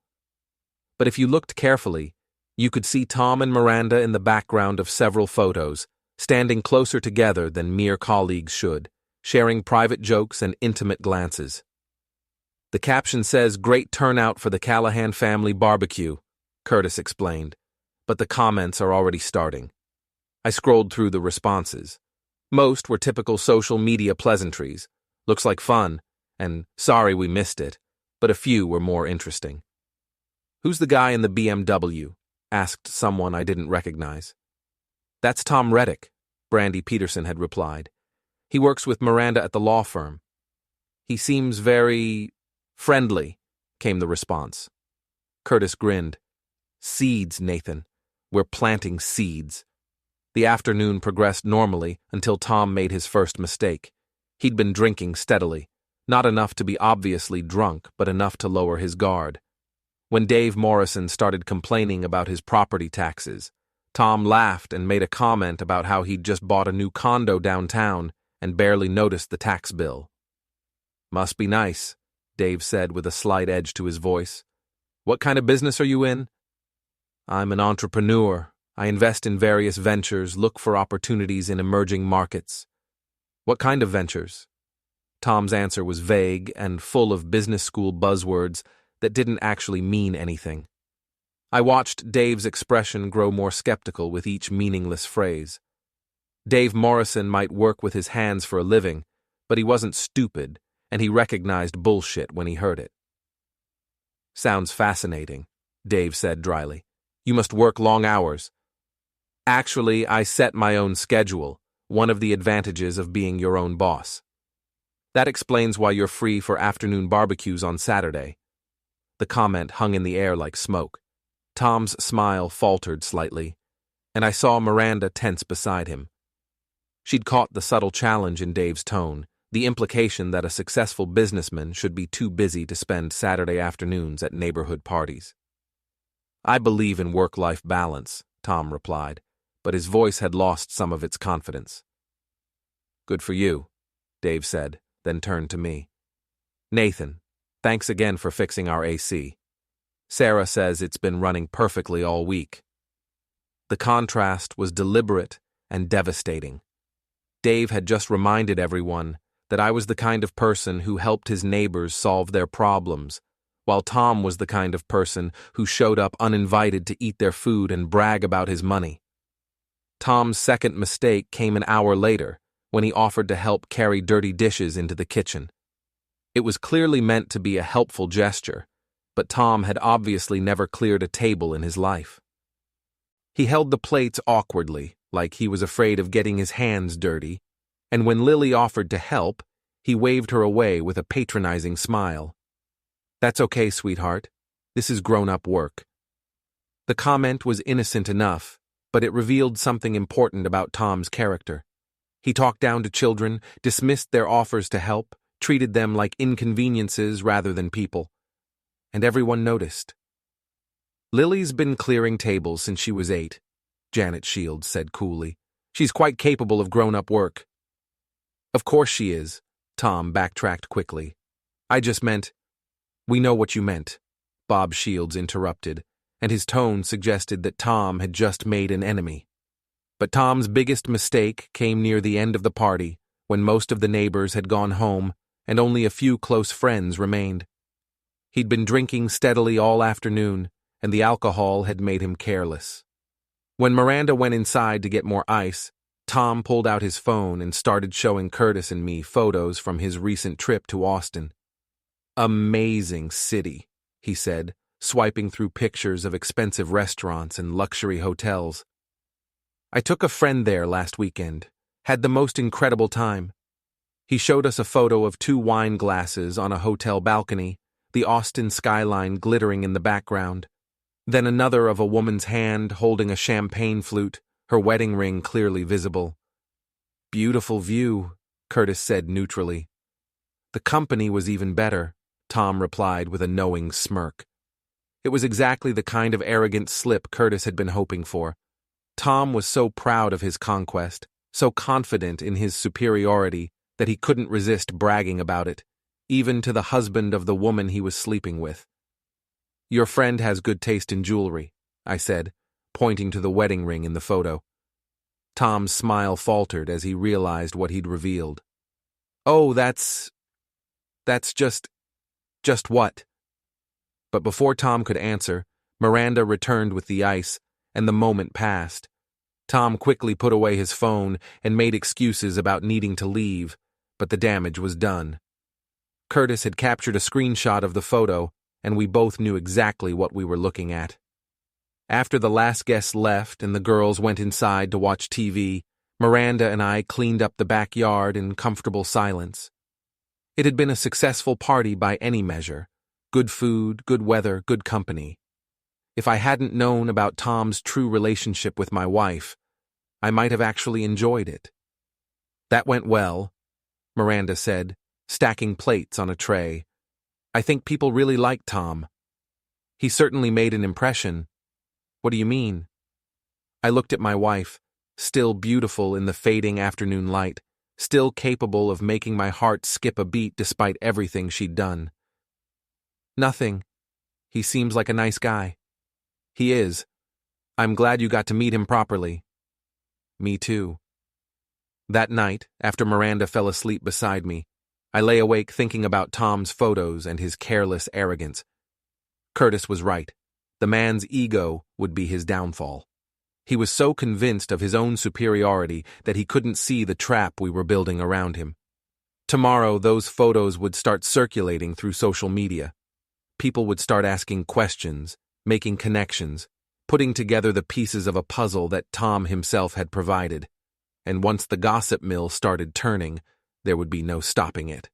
But if you looked carefully, you could see Tom and Miranda in the background of several photos, standing closer together than mere colleagues should, sharing private jokes and intimate glances. "The caption says, 'Great turnout for the Callahan family barbecue,'" Curtis explained, "but the comments are already starting." I scrolled through the responses. Most were typical social media pleasantries, "Looks like fun," and "Sorry we missed it," but a few were more interesting. "Who's the guy in the BMW?" asked someone I didn't recognize. "That's Tom Reddick," Brandy Peterson had replied. "He works with Miranda at the law firm." "He seems very friendly," came the response. Curtis grinned. "Seeds, Nathan. We're planting seeds." The afternoon progressed normally until Tom made his first mistake. He'd been drinking steadily, not enough to be obviously drunk, but enough to lower his guard. When Dave Morrison started complaining about his property taxes, Tom laughed and made a comment about how he'd just bought a new condo downtown and barely noticed the tax bill. "Must be nice," Dave said with a slight edge to his voice. "What kind of business are you in?" "I'm an entrepreneur. I invest in various ventures, look for opportunities in emerging markets." "What kind of ventures?" Tom's answer was vague and full of business school buzzwords that didn't actually mean anything. I watched Dave's expression grow more skeptical with each meaningless phrase. Dave Morrison might work with his hands for a living, but he wasn't stupid, and he recognized bullshit when he heard it. "Sounds fascinating," Dave said dryly. "You must work long hours." "Actually, I set my own schedule, one of the advantages of being your own boss. That explains why you're free for afternoon barbecues on Saturday." The comment hung in the air like smoke. Tom's smile faltered slightly, and I saw Miranda tense beside him. She'd caught the subtle challenge in Dave's tone, the implication that a successful businessman should be too busy to spend Saturday afternoons at neighborhood parties. "I believe in work-life balance," Tom replied, but his voice had lost some of its confidence. "Good for you," Dave said, then turned to me. "Nathan, thanks again for fixing our AC. Sarah says it's been running perfectly all week." The contrast was deliberate and devastating. Dave had just reminded everyone that I was the kind of person who helped his neighbors solve their problems, while Tom was the kind of person who showed up uninvited to eat their food and brag about his money. Tom's second mistake came an hour later, when he offered to help carry dirty dishes into the kitchen. It was clearly meant to be a helpful gesture, but Tom had obviously never cleared a table in his life. He held the plates awkwardly, like he was afraid of getting his hands dirty, and when Lily offered to help, he waved her away with a patronizing smile. "That's okay, sweetheart. This is grown-up work." The comment was innocent enough, but it revealed something important about Tom's character. He talked down to children, dismissed their offers to help, treated them like inconveniences rather than people. And everyone noticed. "Lily's been clearing tables since she was 8, Janet Shields said coolly. "She's quite capable of grown-up work." "Of course she is," Tom backtracked quickly. "I just meant—" "We know what you meant," Bob Shields interrupted, and his tone suggested that Tom had just made an enemy. But Tom's biggest mistake came near the end of the party, when most of the neighbors had gone home and only a few close friends remained. He'd been drinking steadily all afternoon, and the alcohol had made him careless. When Miranda went inside to get more ice, Tom pulled out his phone and started showing Curtis and me photos from his recent trip to Austin. "Amazing city," he said, swiping through pictures of expensive restaurants and luxury hotels. "I took a friend there last weekend. Had the most incredible time." He showed us a photo of 2 wine glasses on a hotel balcony, the Austin skyline glittering in the background. Then another of a woman's hand holding a champagne flute, her wedding ring clearly visible. "Beautiful view," Curtis said neutrally. "The company was even better," Tom replied with a knowing smirk. It was exactly the kind of arrogant slip Curtis had been hoping for. Tom was so proud of his conquest, so confident in his superiority, that he couldn't resist bragging about it, even to the husband of the woman he was sleeping with. "Your friend has good taste in jewelry," I said, pointing to the wedding ring in the photo. Tom's smile faltered as he realized what he'd revealed. "Oh, that's just what?" But before Tom could answer, Miranda returned with the ice, and the moment passed. Tom quickly put away his phone and made excuses about needing to leave, but the damage was done. Curtis had captured a screenshot of the photo, and we both knew exactly what we were looking at. After the last guest left and the girls went inside to watch TV, Miranda and I cleaned up the backyard in comfortable silence. It had been a successful party by any measure. Good food, good weather, good company. If I hadn't known about Tom's true relationship with my wife, I might have actually enjoyed it. That went well, Miranda said, stacking plates on a tray. I think people really like Tom. He certainly made an impression. What do you mean? I looked at my wife, still beautiful in the fading afternoon light, still capable of making my heart skip a beat despite everything she'd done. Nothing. He seems like a nice guy. He is. I'm glad you got to meet him properly. Me too. That night, after Miranda fell asleep beside me, I lay awake thinking about Tom's photos and his careless arrogance. Curtis was right. The man's ego would be his downfall. He was so convinced of his own superiority that he couldn't see the trap we were building around him. Tomorrow, those photos would start circulating through social media. People would start asking questions, making connections, putting together the pieces of a puzzle that Tom himself had provided. And once the gossip mill started turning, there would be no stopping it.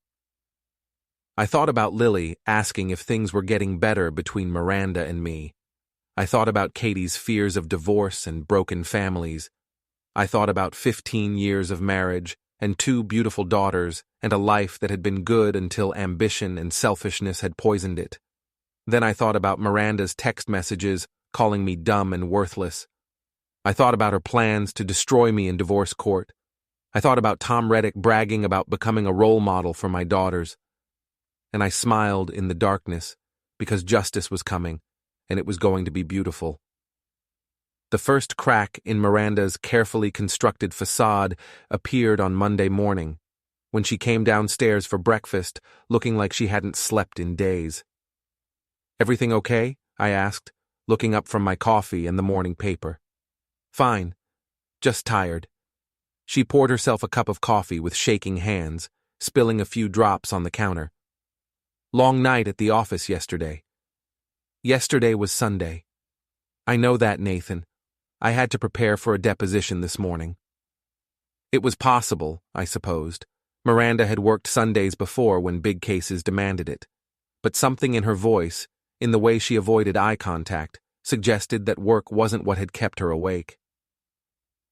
I thought about Lily asking if things were getting better between Miranda and me. I thought about Katie's fears of divorce and broken families. I thought about 15 years of marriage and 2 beautiful daughters and a life that had been good until ambition and selfishness had poisoned it. Then I thought about Miranda's text messages calling me dumb and worthless. I thought about her plans to destroy me in divorce court. I thought about Tom Reddick bragging about becoming a role model for my daughters. And I smiled in the darkness because justice was coming, and it was going to be beautiful. The first crack in Miranda's carefully constructed facade appeared on Monday morning, when she came downstairs for breakfast looking like she hadn't slept in days. "Everything okay?" I asked, looking up from my coffee and the morning paper. "Fine. Just tired." She poured herself a cup of coffee with shaking hands, spilling a few drops on the counter. "Long night at the office yesterday." "Yesterday was Sunday." "I know that, Nathan. I had to prepare for a deposition this morning." It was possible, I supposed. Miranda had worked Sundays before when big cases demanded it. But something in her voice, in the way she avoided eye contact, suggested that work wasn't what had kept her awake.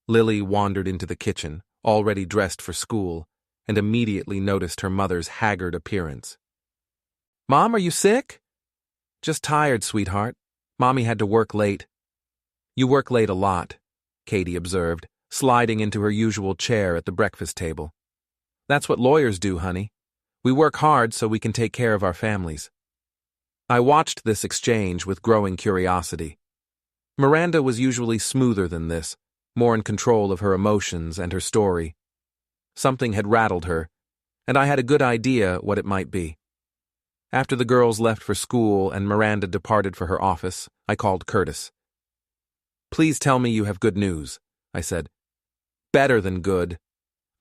Lily wandered into the kitchen, already dressed for school, and immediately noticed her mother's haggard appearance. "Mom, are you sick?" "Just tired, sweetheart. Mommy had to work late." "You work late a lot," Katie observed, sliding into her usual chair at the breakfast table. "That's what lawyers do, honey. We work hard so we can take care of our families." I watched this exchange with growing curiosity. Miranda was usually smoother than this, more in control of her emotions and her story. Something had rattled her, and I had a good idea what it might be. After the girls left for school and Miranda departed for her office, I called Curtis. "Please tell me you have good news," I said. "Better than good.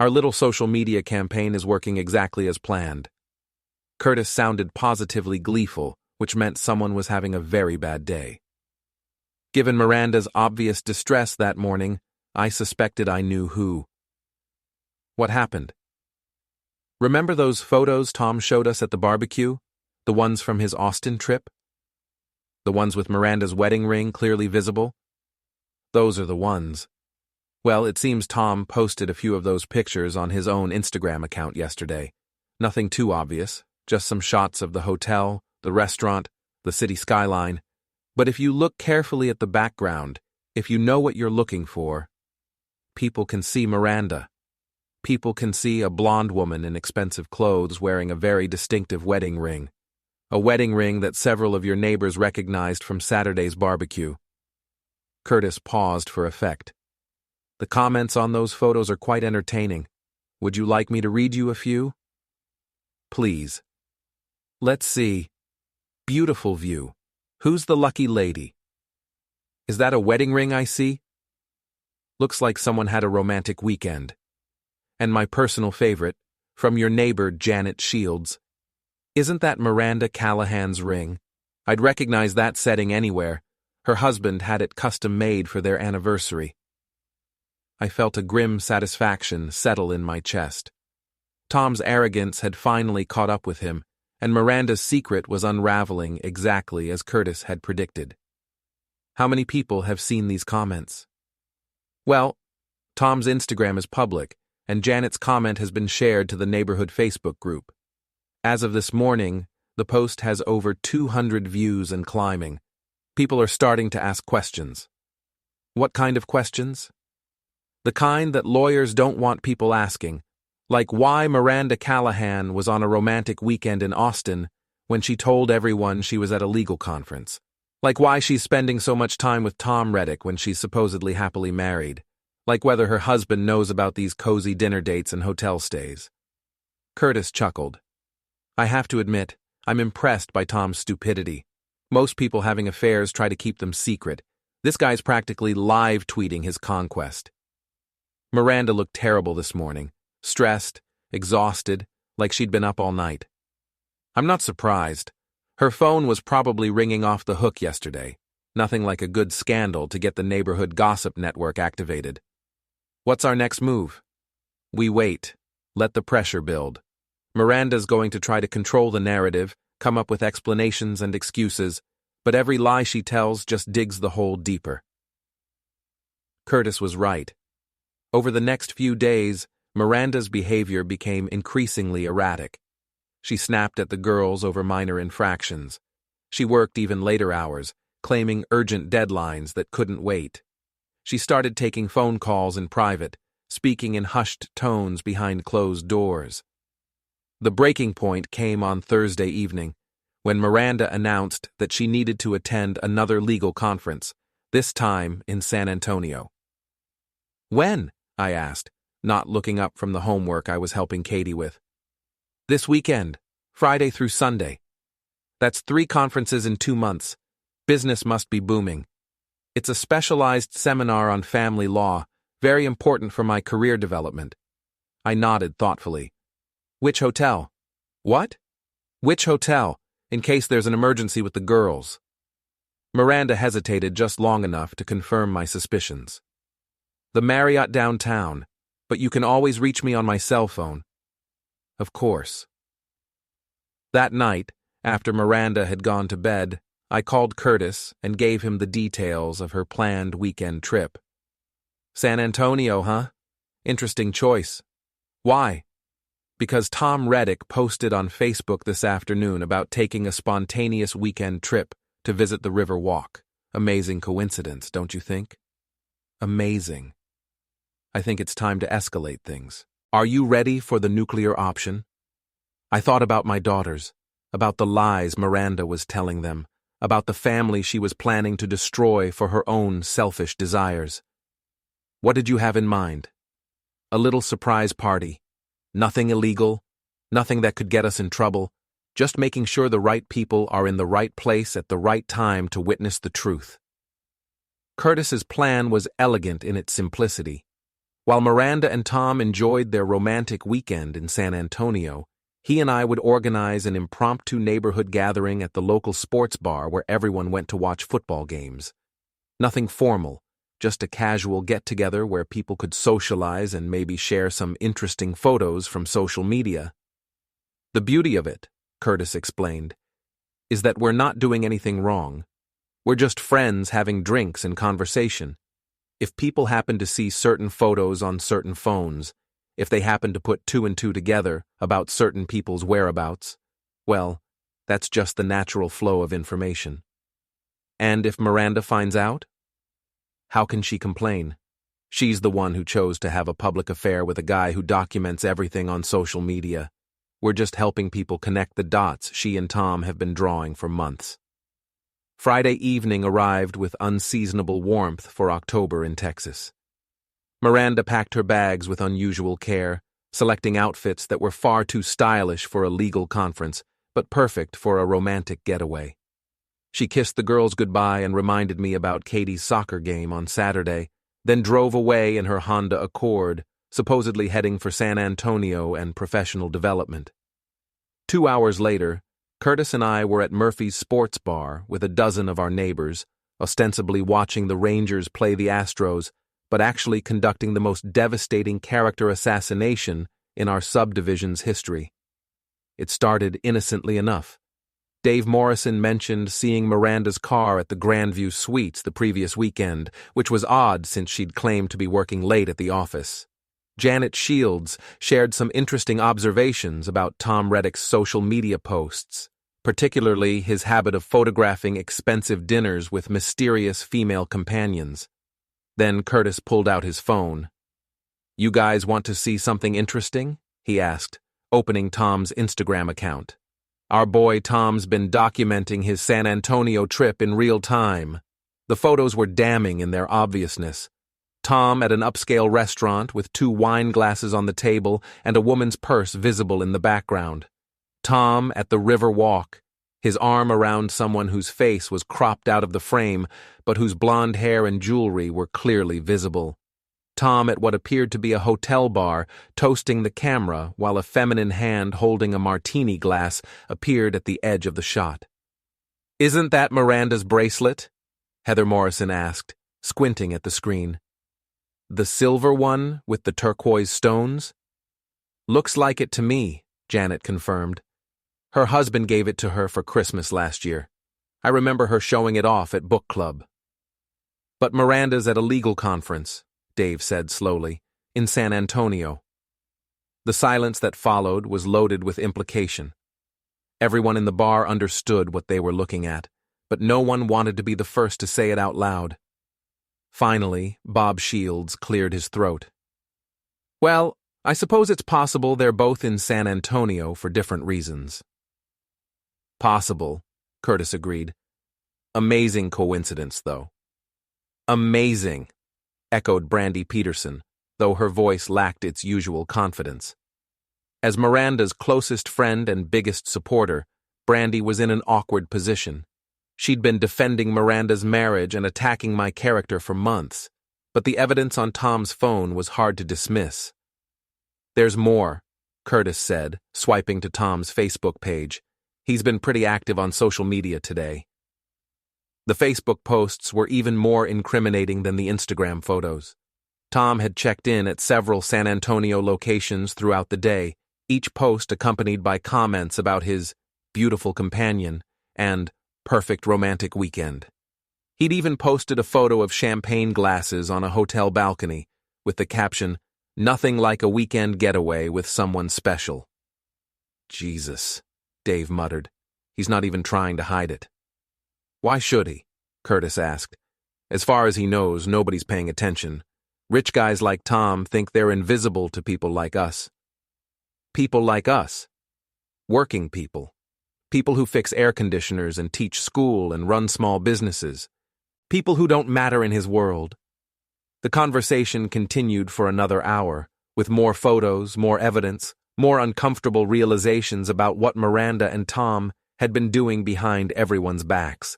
Our little social media campaign is working exactly as planned." Curtis sounded positively gleeful, which meant someone was having a very bad day. Given Miranda's obvious distress that morning, I suspected I knew who. "What happened?" "Remember those photos Tom showed us at the barbecue? The ones from his Austin trip? The ones with Miranda's wedding ring clearly visible? Those are the ones. Well, it seems Tom posted a few of those pictures on his own Instagram account yesterday. Nothing too obvious, just some shots of the hotel, the restaurant, the city skyline. But if you look carefully at the background, if you know what you're looking for, people can see Miranda. People can see a blonde woman in expensive clothes wearing a very distinctive wedding ring. A wedding ring that several of your neighbors recognized from Saturday's barbecue. Curtis paused for effect. "The comments on those photos are quite entertaining. Would you like me to read you a few?" "Please." "Let's see. Beautiful view. Who's the lucky lady? Is that a wedding ring I see? Looks like someone had a romantic weekend. And my personal favorite, from your neighbor Janet Shields. Isn't that Miranda Callahan's ring? I'd recognize that setting anywhere. Her husband had it custom made for their anniversary." I felt a grim satisfaction settle in my chest. Tom's arrogance had finally caught up with him, and Miranda's secret was unraveling exactly as Curtis had predicted. "How many people have seen these comments?" "Well, Tom's Instagram is public, and Janet's comment has been shared to the neighborhood Facebook group. As of this morning, the post has over 200 views and climbing. People are starting to ask questions. What kind of questions? The kind that lawyers don't want people asking, like why Miranda Callahan was on a romantic weekend in Austin when she told everyone she was at a legal conference. Like why she's spending so much time with Tom Reddick when she's supposedly happily married. Like whether her husband knows about these cozy dinner dates and hotel stays. Curtis chuckled. I have to admit, I'm impressed by Tom's stupidity. Most people having affairs try to keep them secret. This guy's practically live tweeting his conquest. Miranda looked terrible this morning. Stressed, exhausted, like she'd been up all night. I'm not surprised. Her phone was probably ringing off the hook yesterday. Nothing like a good scandal to get the neighborhood gossip network activated. What's our next move? We wait. Let the pressure build. Miranda's going to try to control the narrative, come up with explanations and excuses, but every lie she tells just digs the hole deeper. Curtis was right. Over the next few days, Miranda's behavior became increasingly erratic. She snapped at the girls over minor infractions. She worked even later hours, claiming urgent deadlines that couldn't wait. She started taking phone calls in private, speaking in hushed tones behind closed doors. The breaking point came on Thursday evening, when Miranda announced that she needed to attend another legal conference, this time in San Antonio. When? I asked, not looking up from the homework I was helping Katie with. This weekend, Friday through Sunday. That's 3 conferences in 2 months. Business must be booming. It's a specialized seminar on family law, very important for my career development. I nodded thoughtfully. Which hotel? What? Which hotel, in case there's an emergency with the girls? Miranda hesitated just long enough to confirm my suspicions. The Marriott downtown, but you can always reach me on my cell phone. Of course. That night, after Miranda had gone to bed, I called Curtis and gave him the details of her planned weekend trip. San Antonio, huh? Interesting choice. Why? Because Tom Reddick posted on Facebook this afternoon about taking a spontaneous weekend trip to visit the River Walk. Amazing coincidence, don't you think? Amazing. I think it's time to escalate things. Are you ready for the nuclear option? I thought about my daughters, about the lies Miranda was telling them, about the family she was planning to destroy for her own selfish desires. What did you have in mind? A little surprise party. Nothing illegal, nothing that could get us in trouble, just making sure the right people are in the right place at the right time to witness the truth. Curtis's plan was elegant in its simplicity. While Miranda and Tom enjoyed their romantic weekend in San Antonio, he and I would organize an impromptu neighborhood gathering at the local sports bar where everyone went to watch football games. Nothing formal, just a casual get-together where people could socialize and maybe share some interesting photos from social media. The beauty of it, Curtis explained, is that we're not doing anything wrong. We're just friends having drinks and conversation. If people happen to see certain photos on certain phones, if they happen to put 2 and 2 together about certain people's whereabouts, well, that's just the natural flow of information. And if Miranda finds out? How can she complain? She's the one who chose to have a public affair with a guy who documents everything on social media. We're just helping people connect the dots she and Tom have been drawing for months. Friday evening arrived with unseasonable warmth for October in Texas. Miranda packed her bags with unusual care, selecting outfits that were far too stylish for a legal conference, but perfect for a romantic getaway. She kissed the girls goodbye and reminded me about Katie's soccer game on Saturday, then drove away in her Honda Accord, supposedly heading for San Antonio and professional development. 2 hours later, Curtis and I were at Murphy's Sports Bar with a dozen of our neighbors, ostensibly watching the Rangers play the Astros, but actually conducting the most devastating character assassination in our subdivision's history. It started innocently enough. Dave Morrison mentioned seeing Miranda's car at the Grandview Suites the previous weekend, which was odd since she'd claimed to be working late at the office. Janet Shields shared some interesting observations about Tom Reddick's social media posts, particularly his habit of photographing expensive dinners with mysterious female companions. Then Curtis pulled out his phone. "You guys want to see something interesting?" he asked, opening Tom's Instagram account. Our boy Tom's been documenting his San Antonio trip in real time. The photos were damning in their obviousness. Tom at an upscale restaurant with 2 wine glasses on the table and a woman's purse visible in the background. Tom at the river walk, his arm around someone whose face was cropped out of the frame, but whose blonde hair and jewelry were clearly visible. Tom at what appeared to be a hotel bar, toasting the camera while a feminine hand holding a martini glass appeared at the edge of the shot. "Isn't that Miranda's bracelet?" Heather Morrison asked, squinting at the screen. "The silver one with the turquoise stones?" "Looks like it to me," Janet confirmed. "Her husband gave it to her for Christmas last year. I remember her showing it off at book club." "But Miranda's at a legal conference," Dave said slowly, "in San Antonio." The silence that followed was loaded with implication. Everyone in the bar understood what they were looking at, but no one wanted to be the first to say it out loud. Finally, Bob Shields cleared his throat. "Well, I suppose it's possible they're both in San Antonio for different reasons." "Possible," Curtis agreed. "Amazing coincidence, though." "Amazing," echoed Brandy Peterson, though her voice lacked its usual confidence. As Miranda's closest friend and biggest supporter, Brandy was in an awkward position. She'd been defending Miranda's marriage and attacking my character for months, but the evidence on Tom's phone was hard to dismiss. "There's more," Curtis said, swiping to Tom's Facebook page. "He's been pretty active on social media today." The Facebook posts were even more incriminating than the Instagram photos. Tom had checked in at several San Antonio locations throughout the day, each post accompanied by comments about his beautiful companion and perfect romantic weekend. He'd even posted a photo of champagne glasses on a hotel balcony, with the caption, "Nothing like a weekend getaway with someone special." "Jesus," Dave muttered. "He's not even trying to hide it." "Why should he?" Curtis asked. "As far as he knows, nobody's paying attention. Rich guys like Tom think they're invisible to people like us." "People like us?" "Working people. People who fix air conditioners and teach school and run small businesses. People who don't matter in his world." The conversation continued for another hour, with more photos, more evidence, more uncomfortable realizations about what Miranda and Tom had been doing behind everyone's backs.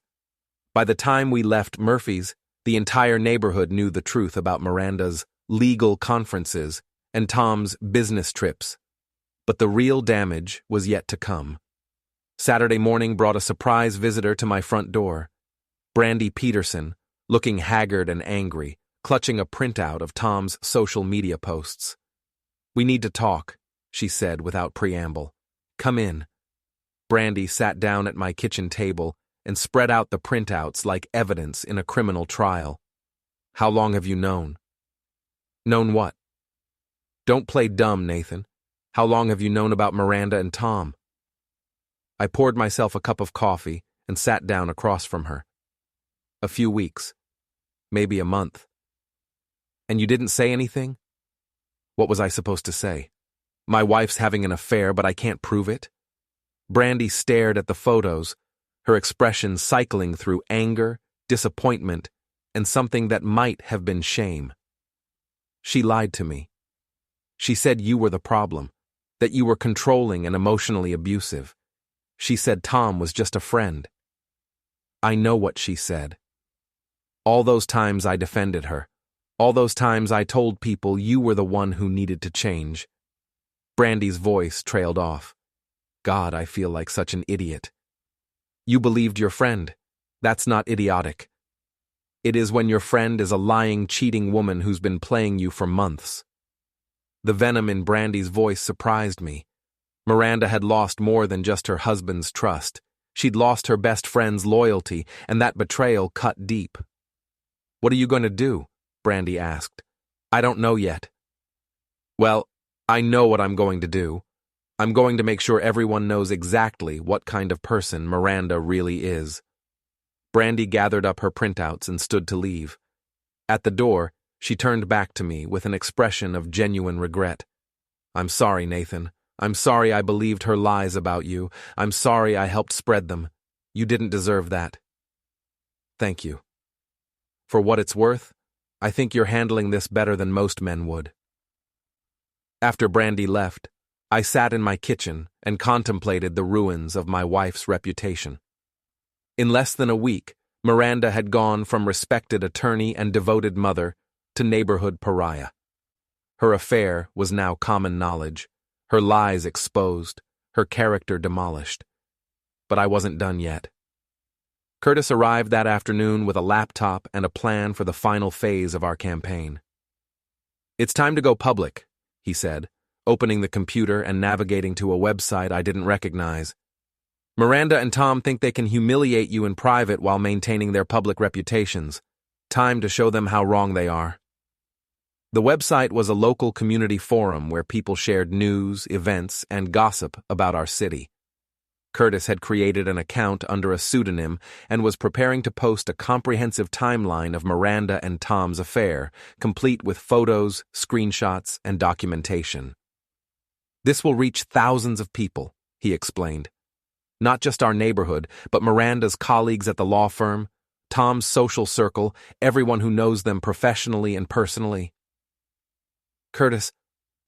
By the time we left Murphy's, the entire neighborhood knew the truth about Miranda's legal conferences and Tom's business trips. But the real damage was yet to come. Saturday morning brought a surprise visitor to my front door. Brandy Peterson, looking haggard and angry, clutching a printout of Tom's social media posts. "We need to talk," she said without preamble. "Come in." Brandy sat down at my kitchen table and spread out the printouts like evidence in a criminal trial. "How long have you known?" "Known what?" "Don't play dumb, Nathan. How long have you known about Miranda and Tom?" I poured myself a cup of coffee and sat down across from her. "A few weeks. Maybe a month." "And you didn't say anything?" What was I supposed to say? My wife's having an affair, but I can't prove it? Brandy stared at the photos, her expression cycling through anger, disappointment, and something that might have been shame. "She lied to me. She said you were the problem, that you were controlling and emotionally abusive. She said Tom was just a friend." I know what she said. All those times I defended her, all those times I told people you were the one who needed to change. Brandy's voice trailed off. God, I feel like such an idiot. You believed your friend. That's not idiotic. It is when your friend is a lying, cheating woman who's been playing you for months. The venom in Brandy's voice surprised me. Miranda had lost more than just her husband's trust. She'd lost her best friend's loyalty, and that betrayal cut deep. "What are you going to do?" Brandy asked. "I don't know yet." "Well, I know what I'm going to do. I'm going to make sure everyone knows exactly what kind of person Miranda really is." Brandy gathered up her printouts and stood to leave. At the door, she turned back to me with an expression of genuine regret. "I'm sorry, Nathan. I'm sorry I believed her lies about you. I'm sorry I helped spread them. You didn't deserve that." "Thank you. For what it's worth, I think you're handling this better than most men would." After Brandy left, I sat in my kitchen and contemplated the ruins of my wife's reputation. In less than a week, Miranda had gone from respected attorney and devoted mother to neighborhood pariah. Her affair was now common knowledge, her lies exposed, her character demolished. But I wasn't done yet. Curtis arrived that afternoon with a laptop and a plan for the final phase of our campaign. "It's time to go public," he said, opening the computer and navigating to a website I didn't recognize. "Miranda and Tom think they can humiliate you in private while maintaining their public reputations. Time to show them how wrong they are." The website was a local community forum where people shared news, events, and gossip about our city. Curtis had created an account under a pseudonym and was preparing to post a comprehensive timeline of Miranda and Tom's affair, complete with photos, screenshots, and documentation. "This will reach thousands of people," he explained. "Not just our neighborhood, but Miranda's colleagues at the law firm, Tom's social circle, everyone who knows them professionally and personally." "Curtis,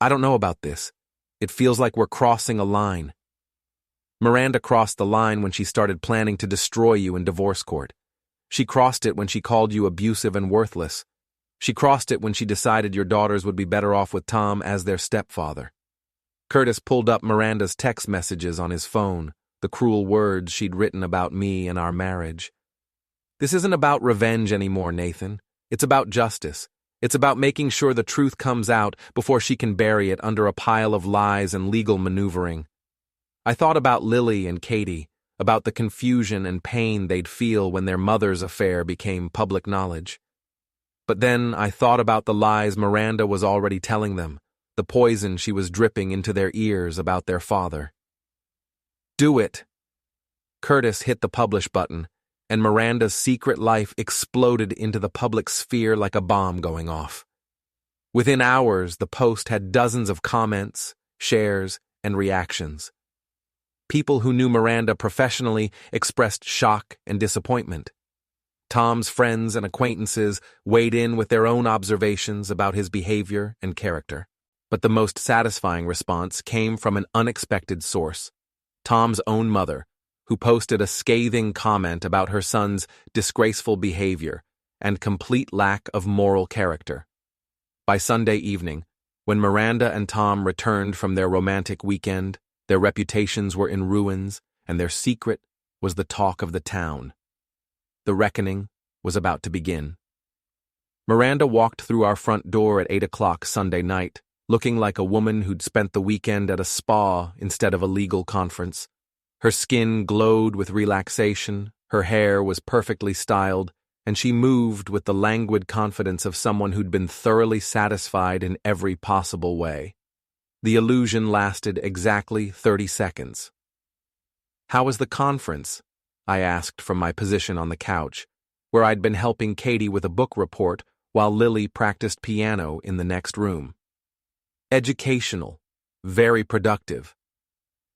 I don't know about this. It feels like we're crossing a line." "Miranda crossed the line when she started planning to destroy you in divorce court. She crossed it when she called you abusive and worthless. She crossed it when she decided your daughters would be better off with Tom as their stepfather." Curtis pulled up Miranda's text messages on his phone, the cruel words she'd written about me and our marriage. "This isn't about revenge anymore, Nathan. It's about justice. It's about making sure the truth comes out before she can bury it under a pile of lies and legal maneuvering." I thought about Lily and Katie, about the confusion and pain they'd feel when their mother's affair became public knowledge. But then I thought about the lies Miranda was already telling them, the poison she was dripping into their ears about their father. "Do it." Curtis hit the publish button, and Miranda's secret life exploded into the public sphere like a bomb going off. Within hours, the post had dozens of comments, shares, and reactions. People who knew Miranda professionally expressed shock and disappointment. Tom's friends and acquaintances weighed in with their own observations about his behavior and character. But the most satisfying response came from an unexpected source, Tom's own mother, who posted a scathing comment about her son's disgraceful behavior and complete lack of moral character. By Sunday evening, when Miranda and Tom returned from their romantic weekend, their reputations were in ruins, and their secret was the talk of the town. The reckoning was about to begin. Miranda walked through our front door at 8 o'clock Sunday night, looking like a woman who'd spent the weekend at a spa instead of a legal conference. Her skin glowed with relaxation, her hair was perfectly styled, and she moved with the languid confidence of someone who'd been thoroughly satisfied in every possible way. The illusion lasted exactly 30 seconds. "How was the conference?" I asked from my position on the couch, where I'd been helping Katie with a book report while Lily practiced piano in the next room. "Educational. Very productive."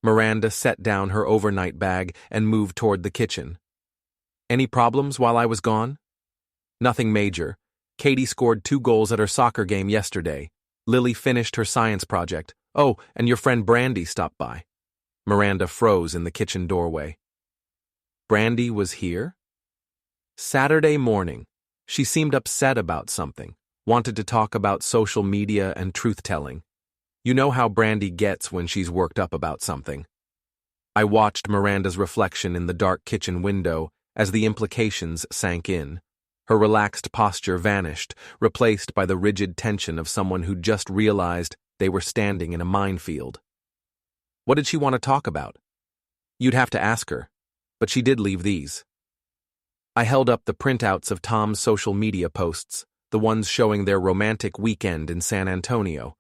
Miranda set down her overnight bag and moved toward the kitchen. "Any problems while I was gone?" "Nothing major. Katie scored 2 goals at her soccer game yesterday. Lily finished her science project. Oh, and your friend Brandy stopped by." Miranda froze in the kitchen doorway. "Brandy was here?" "Saturday morning. She seemed upset about something, wanted to talk about social media and truth-telling. You know how Brandy gets when she's worked up about something." I watched Miranda's reflection in the dark kitchen window as the implications sank in. Her relaxed posture vanished, replaced by the rigid tension of someone who just realized they were standing in a minefield. "What did she want to talk about?" "You'd have to ask her." but she did leave these. I held up the printouts of Tom's social media posts, the ones showing their romantic weekend in San Antonio.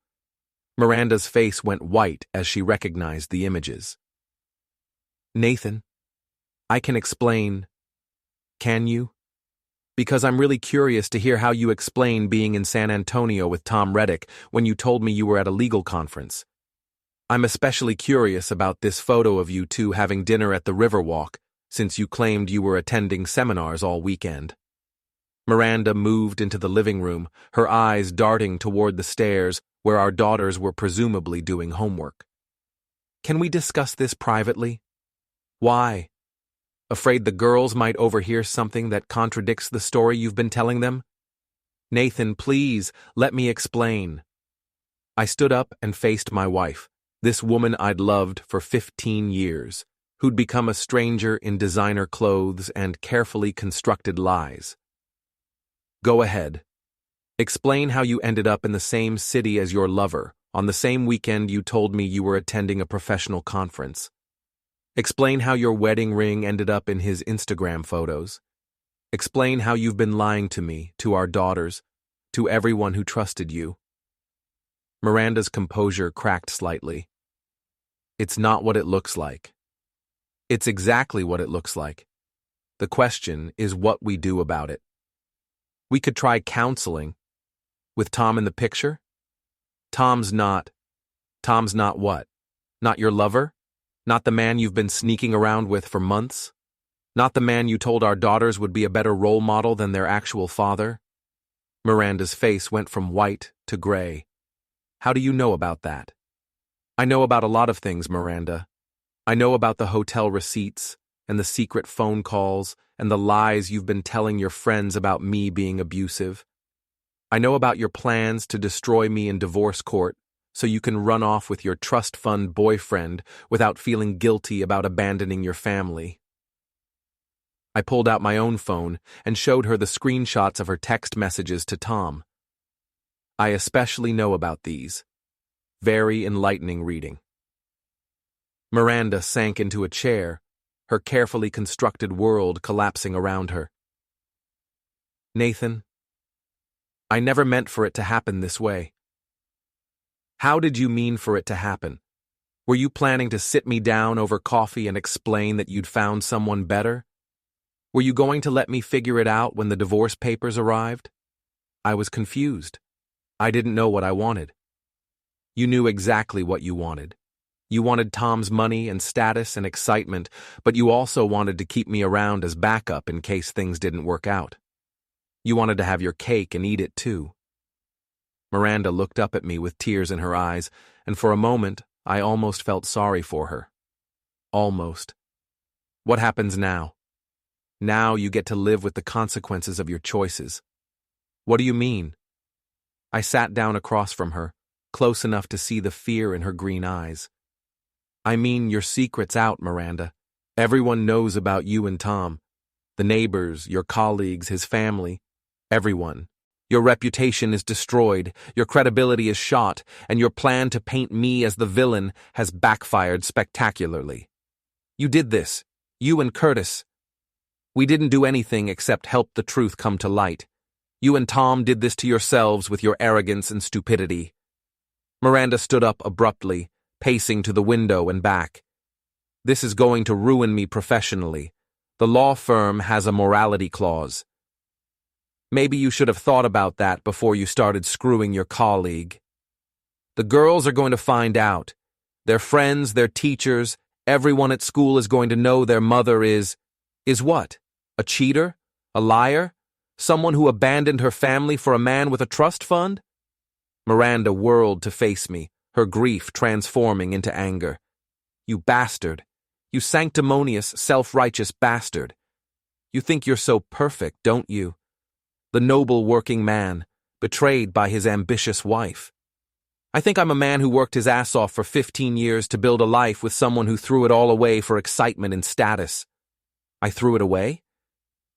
Miranda's face went white as she recognized the images. Nathan, I can explain. Can you? Because I'm really curious to hear how you explain being in San Antonio with Tom Reddick when you told me you were at a legal conference. I'm especially curious about this photo of you two having dinner at the Riverwalk, since you claimed you were attending seminars all weekend. Miranda moved into the living room, her eyes darting toward the stairs where our daughters were presumably doing homework. Can we discuss this privately? Why? Afraid the girls might overhear something that contradicts the story you've been telling them? Nathan, please, let me explain. I stood up and faced my wife, this woman I'd loved for 15 years, who'd become a stranger in designer clothes and carefully constructed lies. Go ahead. Explain how you ended up in the same city as your lover, on the same weekend you told me you were attending a professional conference. Explain how your wedding ring ended up in his Instagram photos. Explain how you've been lying to me, to our daughters, to everyone who trusted you. Miranda's composure cracked slightly. It's not what it looks like. It's exactly what it looks like. The question is what we do about it. We could try counseling. With Tom in the picture? Tom's not what? Not your lover? Not the man you've been sneaking around with for months? Not the man you told our daughters would be a better role model than their actual father? Miranda's face went from white to gray. How do you know about that? I know about a lot of things, Miranda. I know about the hotel receipts, and the secret phone calls, and the lies you've been telling your friends about me being abusive. I know about your plans to destroy me in divorce court, so you can run off with your trust fund boyfriend without feeling guilty about abandoning your family. I pulled out my own phone and showed her the screenshots of her text messages to Tom. I especially know about these. Very enlightening reading. Miranda sank into a chair, her carefully constructed world collapsing around her. Nathan, I never meant for it to happen this way. How did you mean for it to happen? Were you planning to sit me down over coffee and explain that you'd found someone better? Were you going to let me figure it out when the divorce papers arrived? I was confused. I didn't know what I wanted. You knew exactly what you wanted. You wanted Tom's money and status and excitement, but you also wanted to keep me around as backup in case things didn't work out. You wanted to have your cake and eat it too. Miranda looked up at me with tears in her eyes, and for a moment, I almost felt sorry for her. Almost. What happens now? Now you get to live with the consequences of your choices. What do you mean? I sat down across from her, close enough to see the fear in her green eyes. I mean, your secret's out, Miranda. Everyone knows about you and Tom. The neighbors, your colleagues, his family. Everyone. Your reputation is destroyed, your credibility is shot, and your plan to paint me as the villain has backfired spectacularly. You did this. You and Curtis. We didn't do anything except help the truth come to light. You and Tom did this to yourselves with your arrogance and stupidity. Miranda stood up abruptly, pacing to the window and back. This is going to ruin me professionally. The law firm has a morality clause. Maybe you should have thought about that before you started screwing your colleague. The girls are going to find out. Their friends, their teachers, everyone at school is going to know their mother is what? A cheater? A liar? Someone who abandoned her family for a man with a trust fund? Miranda whirled to face me, her grief transforming into anger. You bastard. You sanctimonious, self-righteous bastard. You think you're so perfect, don't you? The noble working man, betrayed by his ambitious wife. I think I'm a man who worked his ass off for 15 years to build a life with someone who threw it all away for excitement and status. I threw it away?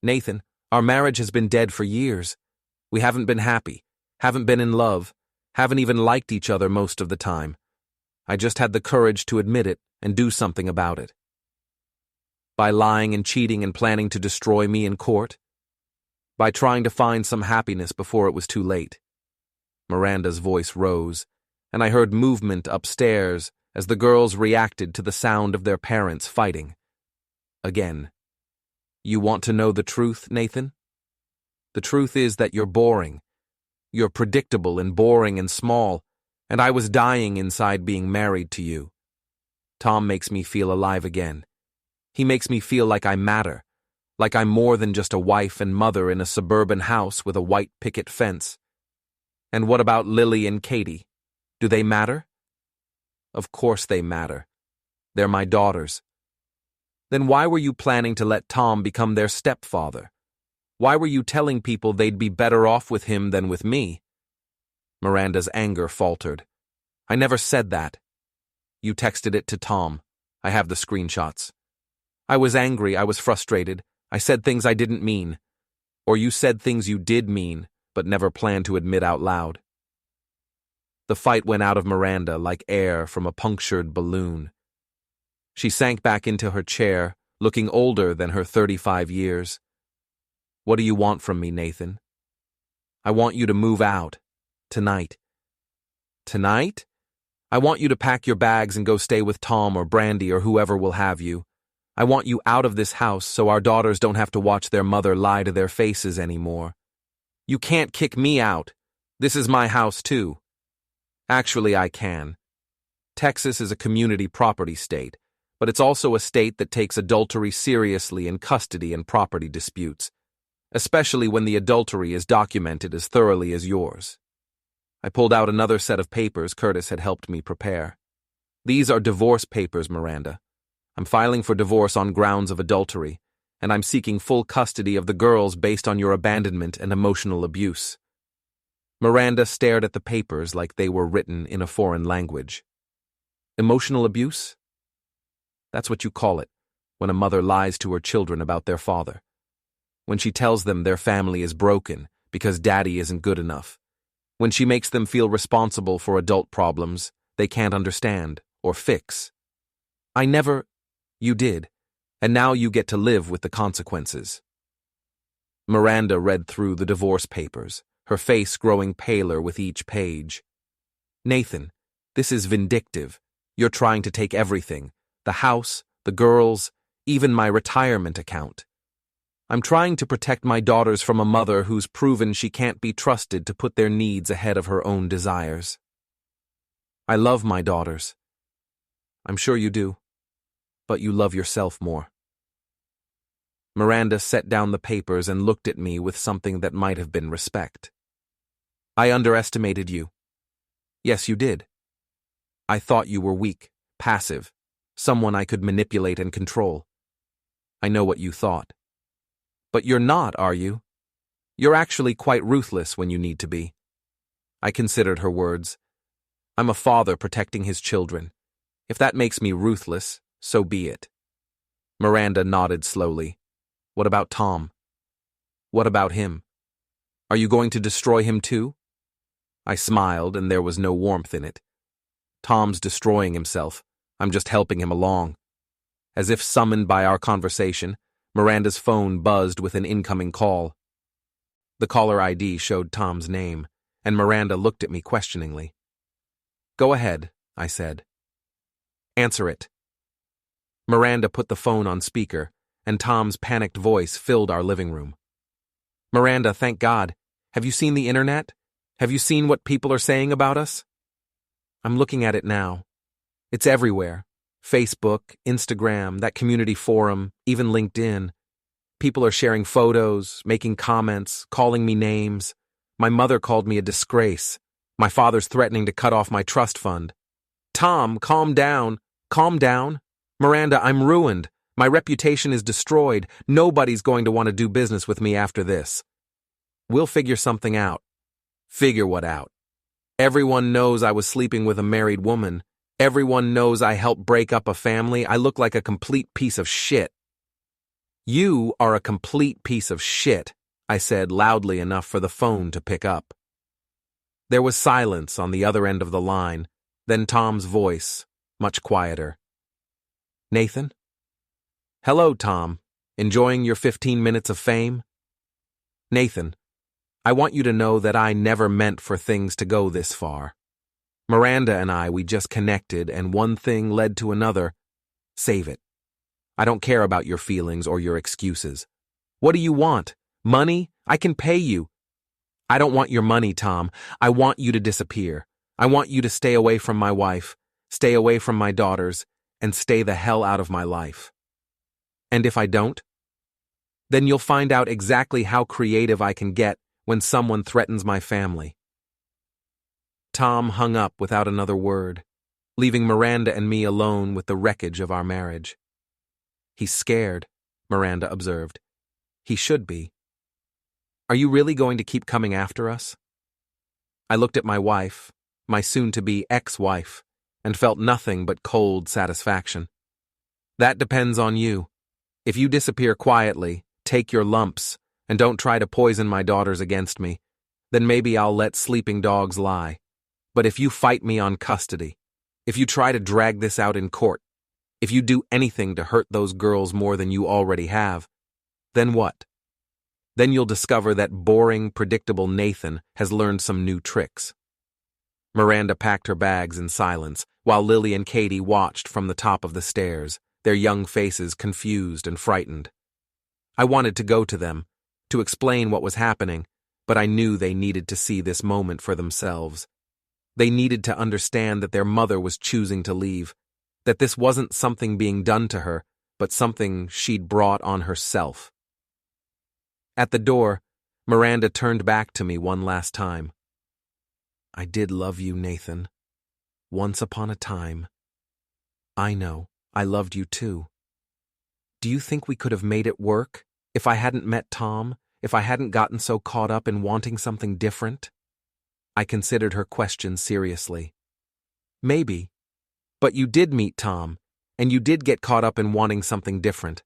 Nathan, our marriage has been dead for years. We haven't been happy, haven't been in love, haven't even liked each other most of the time. I just had the courage to admit it and do something about it. By lying and cheating and planning to destroy me in court? By trying to find some happiness before it was too late? Miranda's voice rose, and I heard movement upstairs as the girls reacted to the sound of their parents fighting. Again. You want to know the truth, Nathan? The truth is that you're boring. You're predictable and boring and small, and I was dying inside being married to you. Tom makes me feel alive again. He makes me feel like I matter, like I'm more than just a wife and mother in a suburban house with a white picket fence. And what about Lily and Katie? Do they matter? Of course they matter. They're my daughters. Then why were you planning to let Tom become their stepfather? Why were you telling people they'd be better off with him than with me? Miranda's anger faltered. I never said that. You texted it to Tom. I have the screenshots. I was angry, I was frustrated. I said things I didn't mean. Or you said things you did mean, but never planned to admit out loud. The fight went out of Miranda like air from a punctured balloon. She sank back into her chair, looking older than her 35 years. What do you want from me, Nathan? I want you to move out. Tonight. Tonight? I want you to pack your bags and go stay with Tom or Brandy or whoever will have you. I want you out of this house so our daughters don't have to watch their mother lie to their faces anymore. You can't kick me out. This is my house too. Actually, I can. Texas is a community property state, but it's also a state that takes adultery seriously in custody and property disputes, especially when the adultery is documented as thoroughly as yours. I pulled out another set of papers Curtis had helped me prepare. These are divorce papers, Miranda. I'm filing for divorce on grounds of adultery, and I'm seeking full custody of the girls based on your abandonment and emotional abuse. Miranda stared at the papers like they were written in a foreign language. Emotional abuse? That's what you call it, when a mother lies to her children about their father. When she tells them their family is broken because daddy isn't good enough. When she makes them feel responsible for adult problems they can't understand or fix. You did, and now you get to live with the consequences. Miranda read through the divorce papers, her face growing paler with each page. Nathan, this is vindictive. You're trying to take everything, the house, the girls, even my retirement account. I'm trying to protect my daughters from a mother who's proven she can't be trusted to put their needs ahead of her own desires. I love my daughters. I'm sure you do. But you love yourself more. Miranda set down the papers and looked at me with something that might have been respect. I underestimated you. Yes, you did. I thought you were weak, passive, someone I could manipulate and control. I know what you thought. But you're not, are you? You're actually quite ruthless when you need to be. I considered her words. I'm a father protecting his children. If that makes me ruthless, so be it. Miranda nodded slowly. What about Tom? What about him? Are you going to destroy him too? I smiled, and there was no warmth in it. Tom's destroying himself. I'm just helping him along. As if summoned by our conversation, Miranda's phone buzzed with an incoming call. The caller ID showed Tom's name, and Miranda looked at me questioningly. Go ahead, I said. Answer it. Miranda put the phone on speaker, and Tom's panicked voice filled our living room. Miranda, thank God. Have you seen the internet? Have you seen what people are saying about us? I'm looking at it now. It's everywhere. Facebook, Instagram, that community forum, even LinkedIn. People are sharing photos, making comments, calling me names. My mother called me a disgrace. My father's threatening to cut off my trust fund. Tom, calm down. Calm down. Miranda, I'm ruined. My reputation is destroyed. Nobody's going to want to do business with me after this. We'll figure something out. Figure what out? Everyone knows I was sleeping with a married woman. Everyone knows I helped break up a family. I look like a complete piece of shit. You are a complete piece of shit, I said loudly enough for the phone to pick up. There was silence on the other end of the line, then Tom's voice, much quieter. Nathan? Hello, Tom. Enjoying your 15 minutes of fame? Nathan, I want you to know that I never meant for things to go this far. Miranda and we just connected, and one thing led to another. Save it. I don't care about your feelings or your excuses. What do you want? Money? I can pay you. I don't want your money, Tom. I want you to disappear. I want you to stay away from my wife, stay away from my daughters, and stay the hell out of my life. And if I don't? Then you'll find out exactly how creative I can get when someone threatens my family. Tom hung up without another word, leaving Miranda and me alone with the wreckage of our marriage. He's scared, Miranda observed. He should be. Are you really going to keep coming after us? I looked at my wife, my soon-to-be ex-wife, and felt nothing but cold satisfaction. That depends on you. If you disappear quietly, take your lumps, and don't try to poison my daughters against me, then maybe I'll let sleeping dogs lie. But if you fight me on custody, if you try to drag this out in court, if you do anything to hurt those girls more than you already have, then what? Then you'll discover that boring, predictable Nathan has learned some new tricks. Miranda packed her bags in silence, while Lily and Katie watched from the top of the stairs, their young faces confused and frightened. I wanted to go to them, to explain what was happening, but I knew they needed to see this moment for themselves. They needed to understand that their mother was choosing to leave, that this wasn't something being done to her, but something she'd brought on herself. At the door, Miranda turned back to me one last time. I did love you, Nathan. Once upon a time. I know, I loved you too. Do you think we could have made it work if I hadn't met Tom, if I hadn't gotten so caught up in wanting something different? I considered her question seriously. Maybe. But you did meet Tom, and you did get caught up in wanting something different.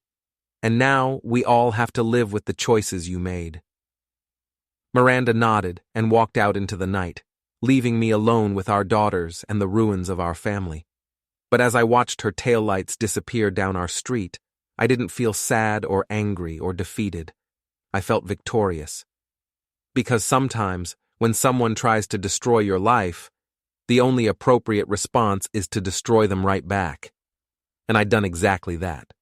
And now we all have to live with the choices you made. Miranda nodded and walked out into the night, leaving me alone with our daughters and the ruins of our family. But as I watched her taillights disappear down our street, I didn't feel sad or angry or defeated. I felt victorious. Because sometimes, when someone tries to destroy your life, the only appropriate response is to destroy them right back. And I'd done exactly that.